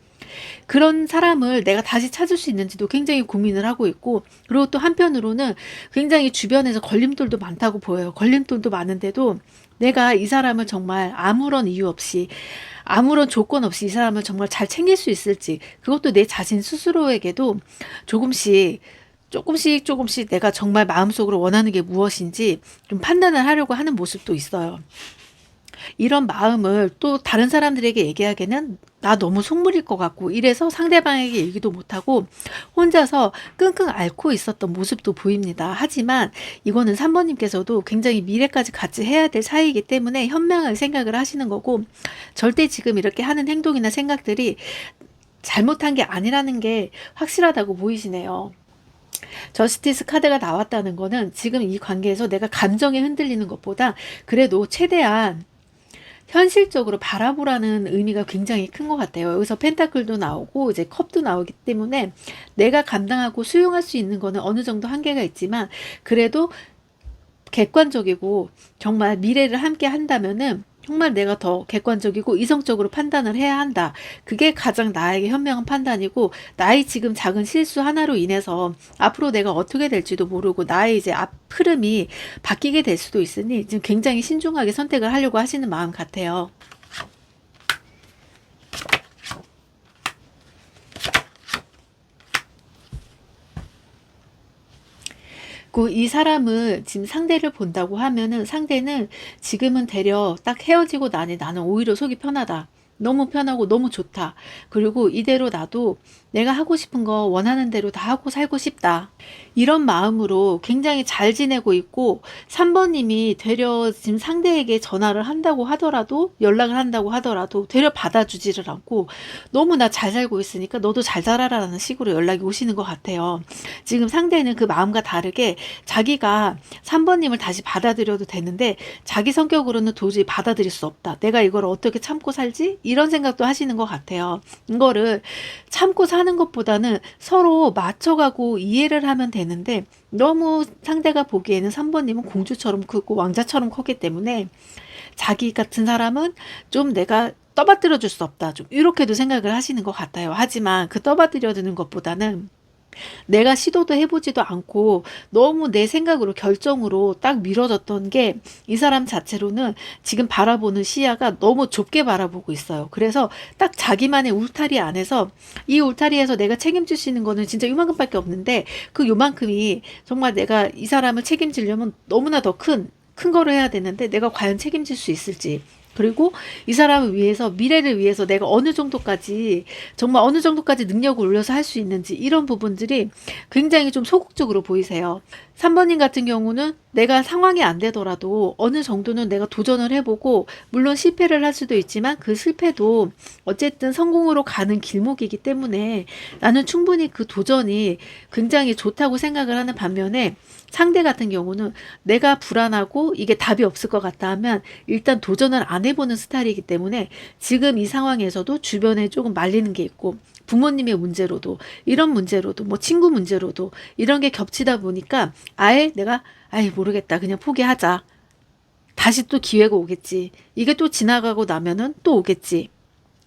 그런 사람을 내가 다시 찾을 수 있는지도 굉장히 고민을 하고 있고 그리고 또 한편으로는 굉장히 주변에서 걸림돌도 많다고 보여요. 걸림돌도 많은데도 내가 이 사람을 정말 아무런 이유 없이 아무런 조건 없이 이 사람을 정말 잘 챙길 수 있을지 그것도 내 자신 스스로에게도 조금씩 내가 정말 마음속으로 원하는 게 무엇인지 좀 판단을 하려고 하는 모습도 있어요. 이런 마음을 또 다른 사람들에게 얘기하기에는 나 너무 속물일 것 같고 이래서 상대방에게 얘기도 못하고 혼자서 끙끙 앓고 있었던 모습도 보입니다. 하지만 이거는 3번님께서도 굉장히 미래까지 같이 해야 될 사이이기 때문에 현명하게 생각을 하시는 거고 절대 지금 이렇게 하는 행동이나 생각들이 잘못한 게 아니라는 게 확실하다고 보이시네요. 저스티스 카드가 나왔다는 거는 지금 이 관계에서 내가 감정에 흔들리는 것보다 그래도 최대한 현실적으로 바라보라는 의미가 굉장히 큰 것 같아요. 여기서 펜타클도 나오고 이제 컵도 나오기 때문에 내가 감당하고 수용할 수 있는 거는 어느 정도 한계가 있지만 그래도 객관적이고 정말 미래를 함께 한다면은 정말 내가 더 객관적이고 이성적으로 판단을 해야 한다. 그게 가장 나에게 현명한 판단이고 나의 지금 작은 실수 하나로 인해서 앞으로 내가 어떻게 될지도 모르고 나의 이제 앞 흐름이 바뀌게 될 수도 있으니 지금 굉장히 신중하게 선택을 하려고 하시는 마음 같아요. 이 사람을 지금 상대를 본다고 하면은 상대는 지금은 되려 딱 헤어지고 나니 나는 오히려 속이 편하다. 너무 편하고 너무 좋다. 그리고 이대로 나도 내가 하고 싶은 거 원하는 대로 다 하고 살고 싶다. 이런 마음으로 굉장히 잘 지내고 있고 3번님이 되려 지금 상대에게 전화를 한다고 하더라도 연락을 한다고 하더라도 되려 받아주지를 않고 너무 나 잘 살고 있으니까 너도 잘 살아라라는 식으로 연락이 오시는 것 같아요. 지금 상대는 그 마음과 다르게 자기가 3번님을 다시 받아들여도 되는데 자기 성격으로는 도저히 받아들일 수 없다. 내가 이걸 어떻게 참고 살지? 이런 생각도 하시는 것 같아요. 이거를 참고 사는 것보다는 서로 맞춰가고 이해를 하면 되는데 너무 상대가 보기에는 3번님은 공주처럼 크고 왕자처럼 컸기 때문에 자기 같은 사람은 좀 내가 떠받들어 줄 수 없다. 좀 이렇게도 생각을 하시는 것 같아요. 하지만 그 떠받들여 드는 것보다는 내가 시도도 해보지도 않고 너무 내 생각으로 결정으로 딱 미뤄졌던 게 이 사람 자체로는 지금 바라보는 시야가 너무 좁게 바라보고 있어요. 그래서 딱 자기만의 울타리 안에서 이 울타리에서 내가 책임질 수 있는 거는 진짜 요만큼밖에 없는데 그 요만큼이 정말 내가 이 사람을 책임지려면 너무나 더 큰 거를 해야 되는데 내가 과연 책임질 수 있을지, 그리고 이 사람을 위해서 미래를 위해서 내가 어느 정도까지 정말 어느 정도까지 능력을 올려서 할 수 있는지 이런 부분들이 굉장히 좀 소극적으로 보이세요. 3번님 같은 경우는 내가 상황이 안 되더라도 어느 정도는 내가 도전을 해보고 물론 실패를 할 수도 있지만 그 실패도 어쨌든 성공으로 가는 길목이기 때문에 나는 충분히 그 도전이 굉장히 좋다고 생각을 하는 반면에 상대 같은 경우는 내가 불안하고 이게 답이 없을 것 같다 하면 일단 도전을 안 해보는 스타일이기 때문에 지금 이 상황에서도 주변에 조금 말리는 게 있고 부모님의 문제로도 이런 문제로도 뭐 친구 문제로도 이런 게 겹치다 보니까 아예 내가 아예 모르겠다 그냥 포기하자. 다시 또 기회가 오겠지. 이게 또 지나가고 나면은 또 오겠지.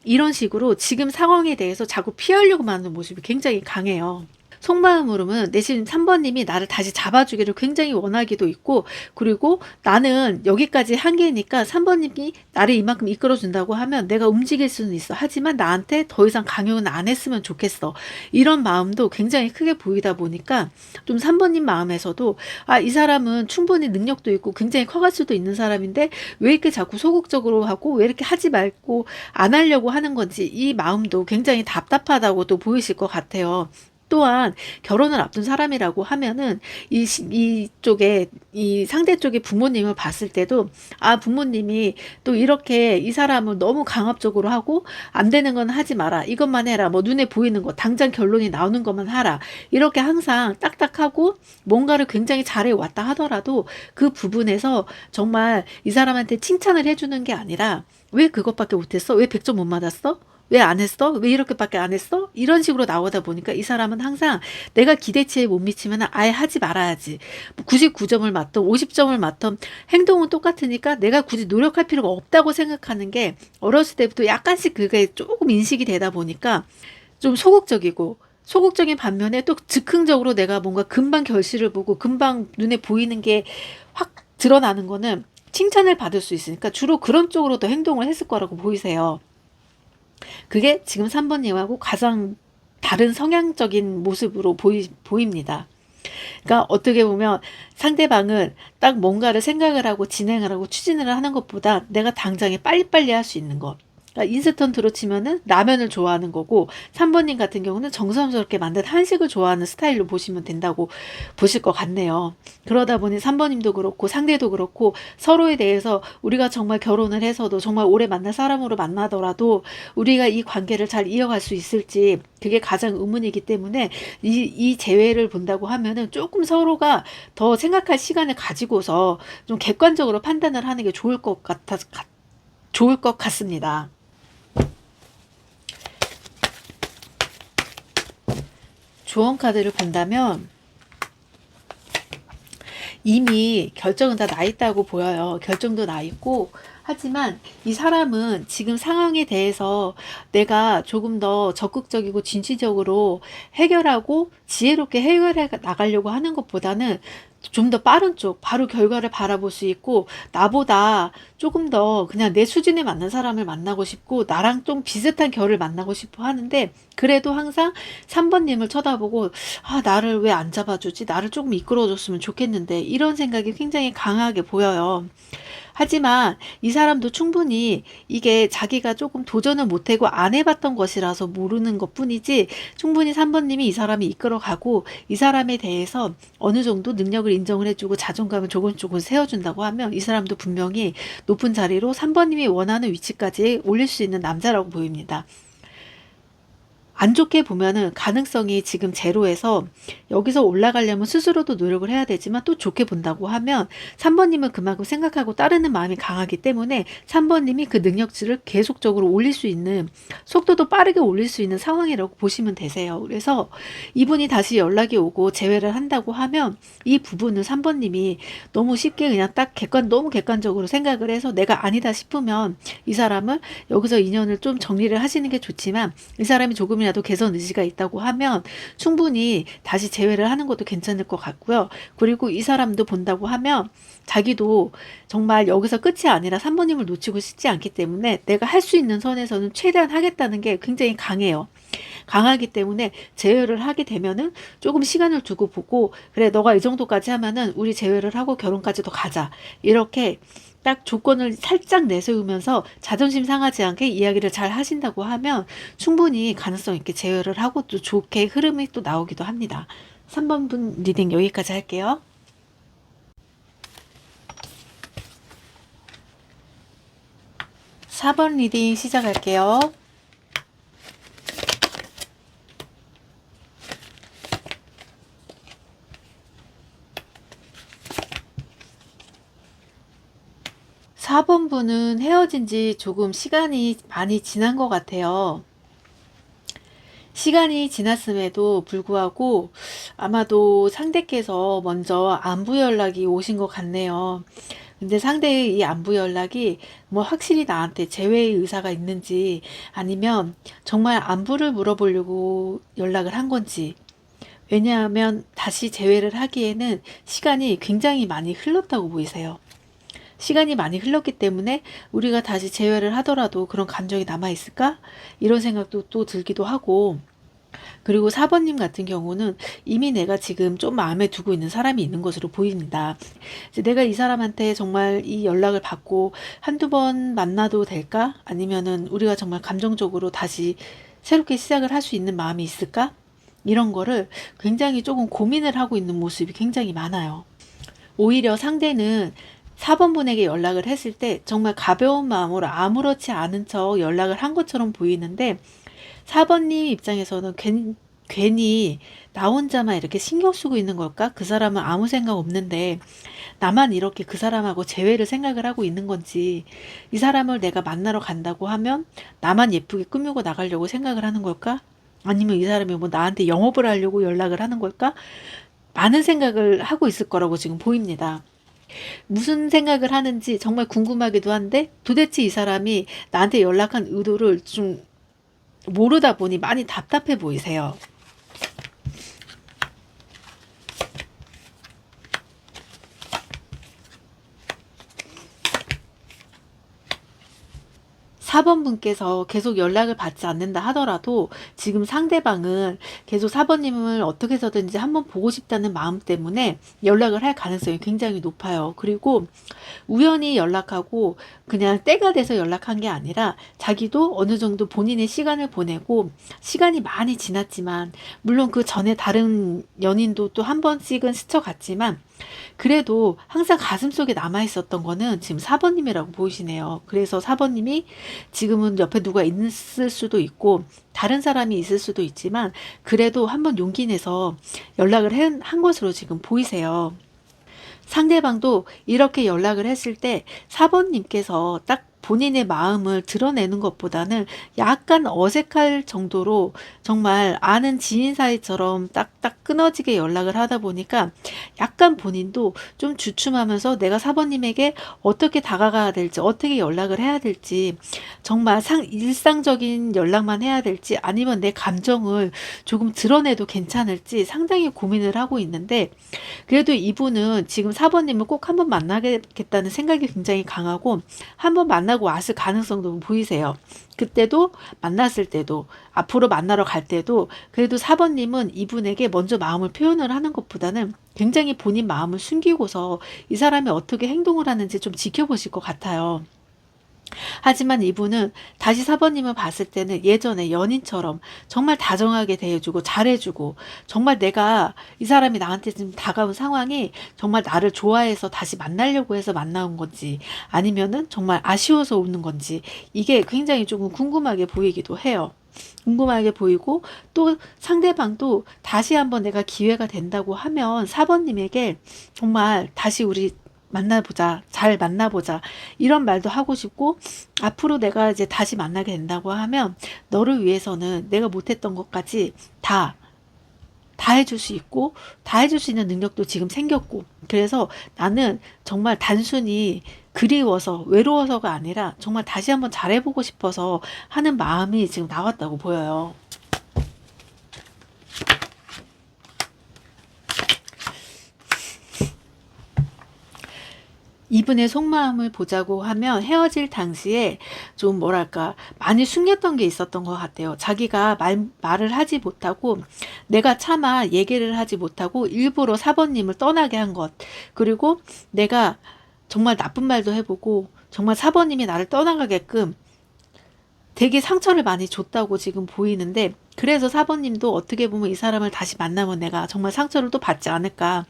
이런 식으로 지금 상황에 대해서 자꾸 피하려고 하는 모습이 굉장히 강해요. 속마음으로는 내신 3번님이 나를 다시 잡아주기를 굉장히 원하기도 있고, 그리고 나는 여기까지 한계니까 3번님이 나를 이만큼 이끌어준다고 하면 내가 움직일 수는 있어. 하지만 나한테 더 이상 강요는 안 했으면 좋겠어. 이런 마음도 굉장히 크게 보이다 보니까 좀 3번님 마음에서도 아, 이 사람은 충분히 능력도 있고 굉장히 커갈 수도 있는 사람인데 왜 이렇게 자꾸 소극적으로 하고 왜 이렇게 하지 말고 안 하려고 하는 건지 이 마음도 굉장히 답답하다고도 보이실 것 같아요. 또한 결혼을 앞둔 사람이라고 하면은 이쪽에 이 상대 쪽의 부모님을 봤을 때도 아, 부모님이 또 이렇게 이 사람을 너무 강압적으로 하고 안 되는 건 하지 마라, 이것만 해라, 뭐 눈에 보이는 거 당장 결론이 나오는 것만 하라, 이렇게 항상 딱딱하고 뭔가를 굉장히 잘해 왔다 하더라도 그 부분에서 정말 이 사람한테 칭찬을 해주는 게 아니라 왜 그것밖에 못했어? 왜 100점 못 맞았어? 왜 안 했어? 왜 이렇게밖에 안 했어? 이런 식으로 나오다 보니까 이 사람은 항상 내가 기대치에 못 미치면 아예 하지 말아야지. 99점을 맞던 50점을 맞던 행동은 똑같으니까 내가 굳이 노력할 필요가 없다고 생각하는 게 어렸을 때부터 약간씩 그게 조금 인식이 되다 보니까 좀 소극적이고, 소극적인 반면에 또 즉흥적으로 내가 뭔가 금방 결실을 보고 금방 눈에 보이는 게 확 드러나는 거는 칭찬을 받을 수 있으니까 주로 그런 쪽으로 더 행동을 했을 거라고 보이세요. 그게 지금 3번님하고 가장 다른 성향적인 모습으로 보입니다. 그러니까 어떻게 보면 상대방은 딱 뭔가를 생각을 하고 진행을 하고 추진을 하는 것보다 내가 당장에 빨리빨리 할 수 있는 것. 그러니까 인스턴트로 치면은 라면을 좋아하는 거고 3번님 같은 경우는 정성스럽게 만든 한식을 좋아하는 스타일로 보시면 된다고 보실 것 같네요. 그러다 보니 3번님도 그렇고 상대도 그렇고 서로에 대해서 우리가 정말 결혼을 해서도 정말 오래 만날 사람으로 만나더라도 우리가 이 관계를 잘 이어갈 수 있을지 그게 가장 의문이기 때문에 이 재회를 본다고 하면은 조금 서로가 더 생각할 시간을 가지고서 좀 객관적으로 판단을 하는 게 좋을 것 같습니다. 조언 카드를 본다면 이미 결정은 다 나 있다고 보여요. 결정도 나 있고, 하지만 이 사람은 지금 상황에 대해서 내가 조금 더 적극적이고 진취적으로 해결하고 지혜롭게 해결해 나가려고 하는 것보다는 좀 더 빠른 쪽, 바로 결과를 바라볼 수 있고, 나보다 조금 더 그냥 내 수준에 맞는 사람을 만나고 싶고, 나랑 좀 비슷한 결을 만나고 싶어 하는데, 그래도 항상 3번님을 쳐다보고, 아, 나를 왜 안 잡아주지? 나를 조금 이끌어줬으면 좋겠는데, 이런 생각이 굉장히 강하게 보여요. 하지만 이 사람도 충분히 이게 자기가 조금 도전을 못하고 안 해봤던 것이라서 모르는 것뿐이지, 충분히 3번님이 이 사람이 이끌어가고 이 사람에 대해서 어느 정도 능력을 인정을 해주고 자존감을 조금 조금 세워준다고 하면 이 사람도 분명히 높은 자리로 3번님이 원하는 위치까지 올릴 수 있는 남자라고 보입니다. 안 좋게 보면은 가능성이 지금 제로에서 여기서 올라가려면 스스로도 노력을 해야 되지만, 또 좋게 본다고 하면 3번님은 그만큼 생각하고 따르는 마음이 강하기 때문에 3번님이 그 능력치를 계속적으로 올릴 수 있는, 속도도 빠르게 올릴 수 있는 상황이라고 보시면 되세요. 그래서 이분이 다시 연락이 오고 재회를 한다고 하면 이 부분은 3번님이 너무 쉽게 그냥 딱 너무 객관적으로 생각을 해서 내가 아니다 싶으면 이 사람을 여기서 인연을 좀 정리를 하시는 게 좋지만, 이 사람이 조금이라도 개선 의지가 있다고 하면 충분히 다시 재회를 하는 것도 괜찮을 것 같고요. 그리고 이 사람도 본다고 하면 자기도 정말 여기서 끝이 아니라 3번님을 놓치고 싶지 않기 때문에 내가 할 수 있는 선에서는 최대한 하겠다는 게 굉장히 강해요. 강하기 때문에 재회를 하게 되면은 조금 시간을 두고 보고, 그래 너가 이 정도까지 하면은 우리 재회를 하고 결혼까지도 가자, 이렇게 딱 조건을 살짝 내세우면서 자존심 상하지 않게 이야기를 잘 하신다고 하면 충분히 가능성 있게 재회를 하고 또 좋게 흐름이 또 나오기도 합니다. 3번 분 리딩 여기까지 할게요. 4번 리딩 시작할게요. 사 번 분은 헤어진 지 조금 시간이 많이 지난 것 같아요. 시간이 지났음에도 불구하고 아마도 상대께서 먼저 안부 연락이 오신 것 같네요. 근데 상대의 이 안부 연락이 뭐 확실히 나한테 재회의 의사가 있는지, 아니면 정말 안부를 물어보려고 연락을 한 건지. 왜냐하면 다시 재회를 하기에는 시간이 굉장히 많이 흘렀다고 보이세요. 시간이 많이 흘렀기 때문에 우리가 다시 재회를 하더라도 그런 감정이 남아있을까? 이런 생각도 또 들기도 하고, 그리고 4번님 같은 경우는 이미 내가 지금 좀 마음에 두고 있는 사람이 있는 것으로 보입니다. 이제 내가 이 사람한테 정말 이 연락을 받고 한두 번 만나도 될까? 아니면은 우리가 정말 감정적으로 다시 새롭게 시작을 할 수 있는 마음이 있을까? 이런 거를 굉장히 조금 고민을 하고 있는 모습이 굉장히 많아요. 오히려 상대는 4번 분에게 연락을 했을 때 정말 가벼운 마음으로 아무렇지 않은 척 연락을 한 것처럼 보이는데, 4번님 입장에서는 괜히 나 혼자만 이렇게 신경 쓰고 있는 걸까? 그 사람은 아무 생각 없는데 나만 이렇게 그 사람하고 재회를 생각을 하고 있는 건지, 이 사람을 내가 만나러 간다고 하면 나만 예쁘게 꾸미고 나가려고 생각을 하는 걸까? 아니면 이 사람이 뭐 나한테 영업을 하려고 연락을 하는 걸까? 많은 생각을 하고 있을 거라고 지금 보입니다. 무슨 생각을 하는지 정말 궁금하기도 한데, 도대체 이 사람이 나한테 연락한 의도를 좀 모르다 보니 많이 답답해 보이세요. 4번 분께서 계속 연락을 받지 않는다 하더라도 지금 상대방은 계속 4번님을 어떻게 해서든지 한번 보고 싶다는 마음 때문에 연락을 할 가능성이 굉장히 높아요. 그리고 우연히 연락하고 그냥 때가 돼서 연락한 게 아니라 자기도 어느 정도 본인의 시간을 보내고, 시간이 많이 지났지만 물론 그 전에 다른 연인도 또 한 번씩은 스쳐갔지만 그래도 항상 가슴속에 남아있었던 거는 지금 4번님이라고 보이시네요. 그래서 4번님이 지금은 옆에 누가 있을 수도 있고 다른 사람이 있을 수도 있지만 그래도 한번 용기 내서 연락을 한 것으로 지금 보이세요. 상대방도 이렇게 연락을 했을 때 4번님께서 딱 본인의 마음을 드러내는 것보다는 약간 어색할 정도로 정말 아는 지인 사이처럼 딱딱 끊어지게 연락을 하다 보니까 약간 본인도 좀 주춤하면서 내가 4번님에게 어떻게 다가가야 될지, 어떻게 연락을 해야 될지, 정말 일상적인 연락만 해야 될지 아니면 내 감정을 조금 드러내도 괜찮을지 상당히 고민을 하고 있는데, 그래도 이분은 지금 4번님을 꼭 한번 만나겠다는 생각이 굉장히 강하고 한번 만나 만나고 왔을 가능성도 보이세요. 그때도 만났을 때도 앞으로 만나러 갈 때도 그래도 4번님은 이분에게 먼저 마음을 표현을 하는 것보다는 굉장히 본인 마음을 숨기고서 이 사람이 어떻게 행동을 하는지 좀 지켜보실 것 같아요. 하지만 이분은 다시 4번님을 봤을 때는 예전에 연인처럼 정말 다정하게 대해주고 잘해주고, 정말 내가 이 사람이 나한테 지금 다가온 상황이 정말 나를 좋아해서 다시 만나려고 해서 만나온 건지 아니면은 정말 아쉬워서 오는 건지 이게 굉장히 조금 궁금하게 보이기도 해요. 궁금하게 보이고, 또 상대방도 다시 한번 내가 기회가 된다고 하면 4번님에게 정말 다시 우리 만나보자, 잘 만나보자, 이런 말도 하고 싶고, 앞으로 내가 이제 다시 만나게 된다고 하면 너를 위해서는 내가 못했던 것까지 다 해줄 수 있고, 다 해줄 수 있는 능력도 지금 생겼고, 그래서 나는 정말 단순히 그리워서 외로워서가 아니라 정말 다시 한번 잘해보고 싶어서 하는 마음이 지금 나왔다고 보여요. 이분의 속마음을 보자고 하면 헤어질 당시에 좀 뭐랄까 많이 숨겼던 게 있었던 것 같아요. 자기가 말을 하지 못하고, 내가 차마 얘기를 하지 못하고 일부러 4번님을 떠나게 한 것, 그리고 내가 정말 나쁜 말도 해보고 정말 4번님이 나를 떠나가게끔 되게 상처를 많이 줬다고 지금 보이는데, 그래서 4번님도 어떻게 보면 이 사람을 다시 만나면 내가 정말 상처를 또 받지 않을까,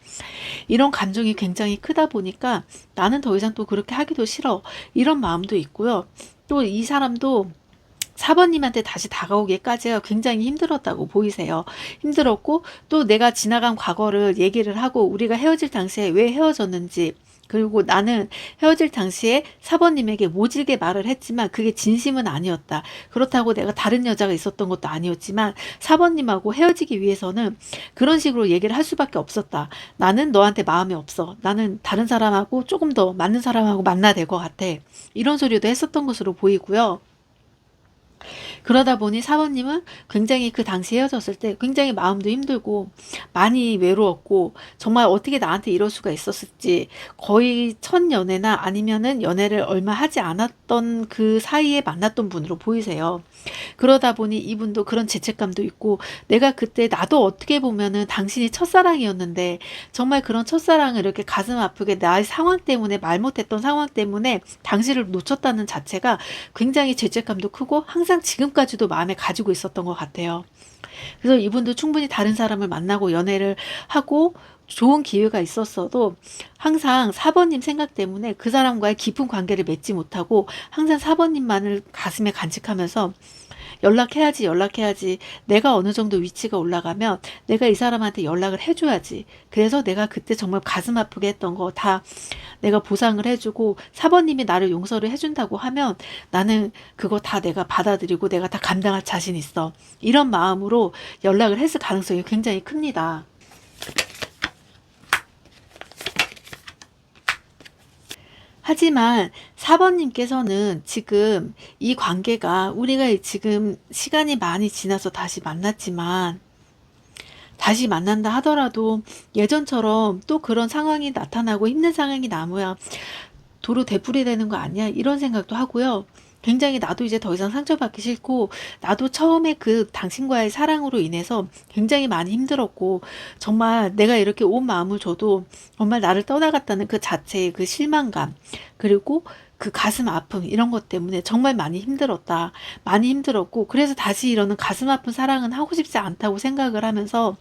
이런 감정이 굉장히 크다 보니까 나는 더 이상 또 그렇게 하기도 싫어, 이런 마음도 있고요. 또 이 사람도 4번님한테 다시 다가오기까지가 굉장히 힘들었다고 보이세요. 힘들었고, 또 내가 지나간 과거를 얘기를 하고 우리가 헤어질 당시에 왜 헤어졌는지, 그리고 나는 헤어질 당시에 4번님에게 모질게 말을 했지만 그게 진심은 아니었다. 그렇다고 내가 다른 여자가 있었던 것도 아니었지만 4번님하고 헤어지기 위해서는 그런 식으로 얘기를 할 수밖에 없었다. 나는 너한테 마음이 없어. 나는 다른 사람하고 조금 더 맞는 사람하고 만나야 될 것 같아. 이런 소리도 했었던 것으로 보이고요. 그러다 보니 4번님은 굉장히 그 당시 헤어졌을 때 굉장히 마음도 힘들고 많이 외로웠고, 정말 어떻게 나한테 이럴 수가 있었을지, 거의 첫 연애나 아니면은 연애를 얼마 하지 않았던 그 사이에 만났던 분으로 보이세요. 그러다 보니 이분도 그런 죄책감도 있고, 내가 그때 나도 어떻게 보면은 당신이 첫사랑이었는데 정말 그런 첫사랑을 이렇게 가슴 아프게 나의 상황 때문에, 말 못했던 상황 때문에 당신을 놓쳤다는 자체가 굉장히 죄책감도 크고 항상 지금까지도 마음에 가지고 있었던 것 같아요. 그래서 이분도 충분히 다른 사람을 만나고 연애를 하고 좋은 기회가 있었어도 항상 4번님 생각 때문에 그 사람과의 깊은 관계를 맺지 못하고 항상 4번님만을 가슴에 간직하면서 연락해야지, 연락해야지, 내가 어느 정도 위치가 올라가면 내가 이 사람한테 연락을 해줘야지, 그래서 내가 그때 정말 가슴 아프게 했던 거 다 내가 보상을 해주고 4번님이 나를 용서를 해준다고 하면 나는 그거 다 내가 받아들이고 내가 다 감당할 자신 있어, 이런 마음으로 연락을 했을 가능성이 굉장히 큽니다. 하지만 4번님께서는 지금 이 관계가, 우리가 지금 시간이 많이 지나서 다시 만났지만, 다시 만난다 하더라도 예전처럼 또 그런 상황이 나타나고 힘든 상황이 나무야 도로 되풀이 되는 거 아니야, 이런 생각도 하고요. 굉장히 나도 이제 더 이상 상처받기 싫고, 나도 처음에 그 당신과의 사랑으로 인해서 굉장히 많이 힘들었고, 정말 내가 이렇게 온 마음을 줘도 정말 나를 떠나갔다는 그 자체의 그 실망감, 그리고 그 가슴 아픔, 이런 것 때문에 정말 많이 힘들었다. 많이 힘들었고, 그래서 다시 이러는 가슴 아픈 사랑은 하고 싶지 않다고 생각을 하면서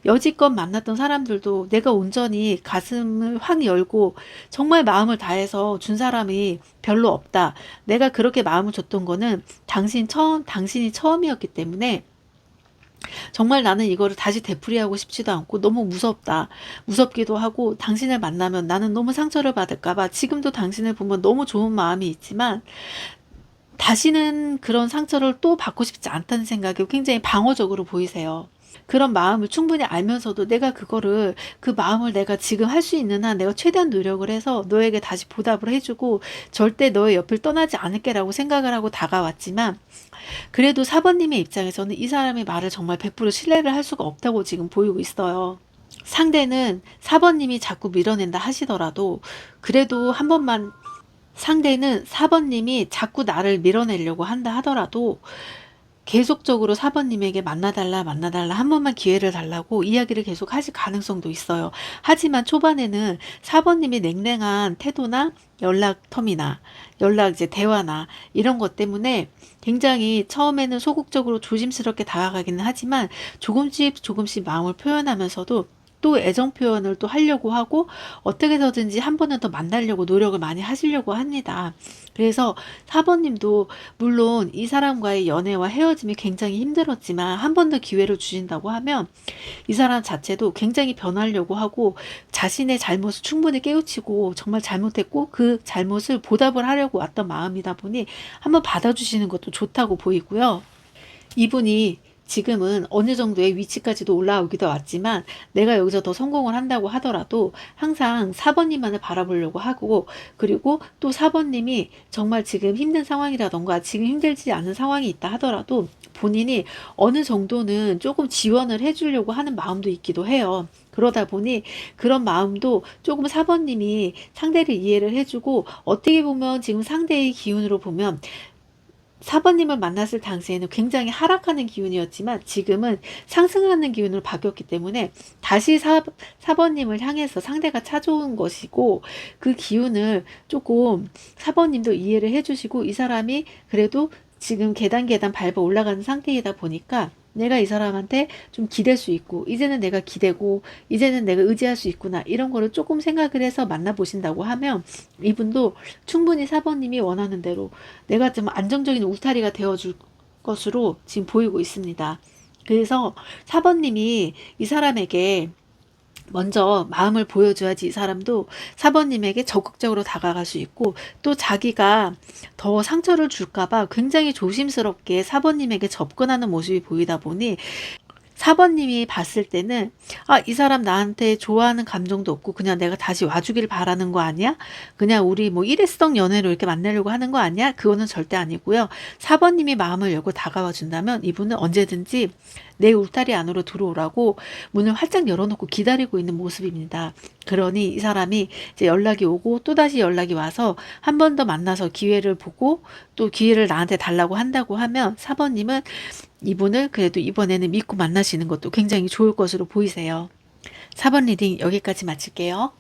여지껏 만났던 사람들도 내가 온전히 가슴을 확 열고 정말 마음을 다해서 준 사람이 별로 없다. 내가 그렇게 마음을 줬던 거는 당신이 처음이었기 때문에 정말 나는 이거를 다시 되풀이하고 싶지도 않고 너무 무섭다. 무섭기도 하고, 당신을 만나면 나는 너무 상처를 받을까봐 지금도 당신을 보면 너무 좋은 마음이 있지만 다시는 그런 상처를 또 받고 싶지 않다는 생각이 굉장히 방어적으로 보이세요. 그런 마음을 충분히 알면서도 내가 그 마음을 내가 지금 할 수 있는 한 내가 최대한 노력을 해서 너에게 다시 보답을 해주고 절대 너의 옆을 떠나지 않을게라고 생각을 하고 다가왔지만, 그래도 4번님의 입장에서는 이 사람의 말을 정말 100% 신뢰를 할 수가 없다고 지금 보이고 있어요. 상대는 4번님이 자꾸 밀어낸다 하시더라도 그래도 한 번만 상대는 4번님이 자꾸 나를 밀어내려고 한다 하더라도 계속적으로 4번님에게 만나달라 만나달라 한 번만 기회를 달라고 이야기를 계속 하실 가능성도 있어요. 하지만 초반에는 4번님이 냉랭한 태도나 연락 텀이나 연락 이제 대화나 이런 것 때문에 굉장히 처음에는 소극적으로 조심스럽게 다가가기는 하지만 조금씩 조금씩 마음을 표현하면서도 또 애정 표현을 또 하려고 하고 어떻게 해서든지 한 번은 더 만나려고 노력을 많이 하시려고 합니다. 그래서 4번님도 물론 이 사람과의 연애와 헤어짐이 굉장히 힘들었지만 한 번 더 기회를 주신다고 하면 이 사람 자체도 굉장히 변하려고 하고 자신의 잘못을 충분히 깨우치고 정말 잘못했고 그 잘못을 보답을 하려고 왔던 마음이다 보니 한번 받아주시는 것도 좋다고 보이고요. 이분이 지금은 어느 정도의 위치까지도 올라오기도 왔지만 내가 여기서 더 성공을 한다고 하더라도 항상 4번님만을 바라보려고 하고 그리고 또 4번님이 정말 지금 힘든 상황이라던가 지금 힘들지 않은 상황이 있다 하더라도 본인이 어느 정도는 조금 지원을 해주려고 하는 마음도 있기도 해요. 그러다 보니 그런 마음도 조금 4번님이 상대를 이해를 해주고 어떻게 보면 지금 상대의 기운으로 보면 4번님을 만났을 당시에는 굉장히 하락하는 기운이었지만 지금은 상승하는 기운으로 바뀌었기 때문에 다시 4번님을 향해서 상대가 찾아온 것이고 그 기운을 조금 4번님도 이해를 해주시고 이 사람이 그래도 지금 계단 계단 밟아 올라가는 상태이다 보니까 내가 이 사람한테 좀 기댈 수 있고 이제는 내가 기대고 이제는 내가 의지할 수 있구나 이런 거를 조금 생각을 해서 만나보신다고 하면 이분도 충분히 4번님이 원하는 대로 내가 좀 안정적인 울타리가 되어줄 것으로 지금 보이고 있습니다. 그래서 4번님이 이 사람에게 먼저 마음을 보여줘야지 이 사람도 4번님에게 적극적으로 다가갈 수 있고 또 자기가 더 상처를 줄까봐 굉장히 조심스럽게 4번님에게 접근하는 모습이 보이다 보니 4번님이 봤을 때는 이 사람 나한테 좋아하는 감정도 없고 그냥 내가 다시 와주길 바라는 거 아니야? 그냥 우리 뭐 일회성 연애로 이렇게 만나려고 하는 거 아니야? 그거는 절대 아니고요. 4번님이 마음을 열고 다가와 준다면 이분은 언제든지 내 울타리 안으로 들어오라고 문을 활짝 열어놓고 기다리고 있는 모습입니다. 그러니 이 사람이 이제 연락이 오고 또다시 연락이 와서 한 번 더 만나서 기회를 보고 또 기회를 나한테 달라고 한다고 하면 4번님은 이분을 그래도 이번에는 믿고 만나시는 것도 굉장히 좋을 것으로 보이세요. 4번 리딩 여기까지 마칠게요.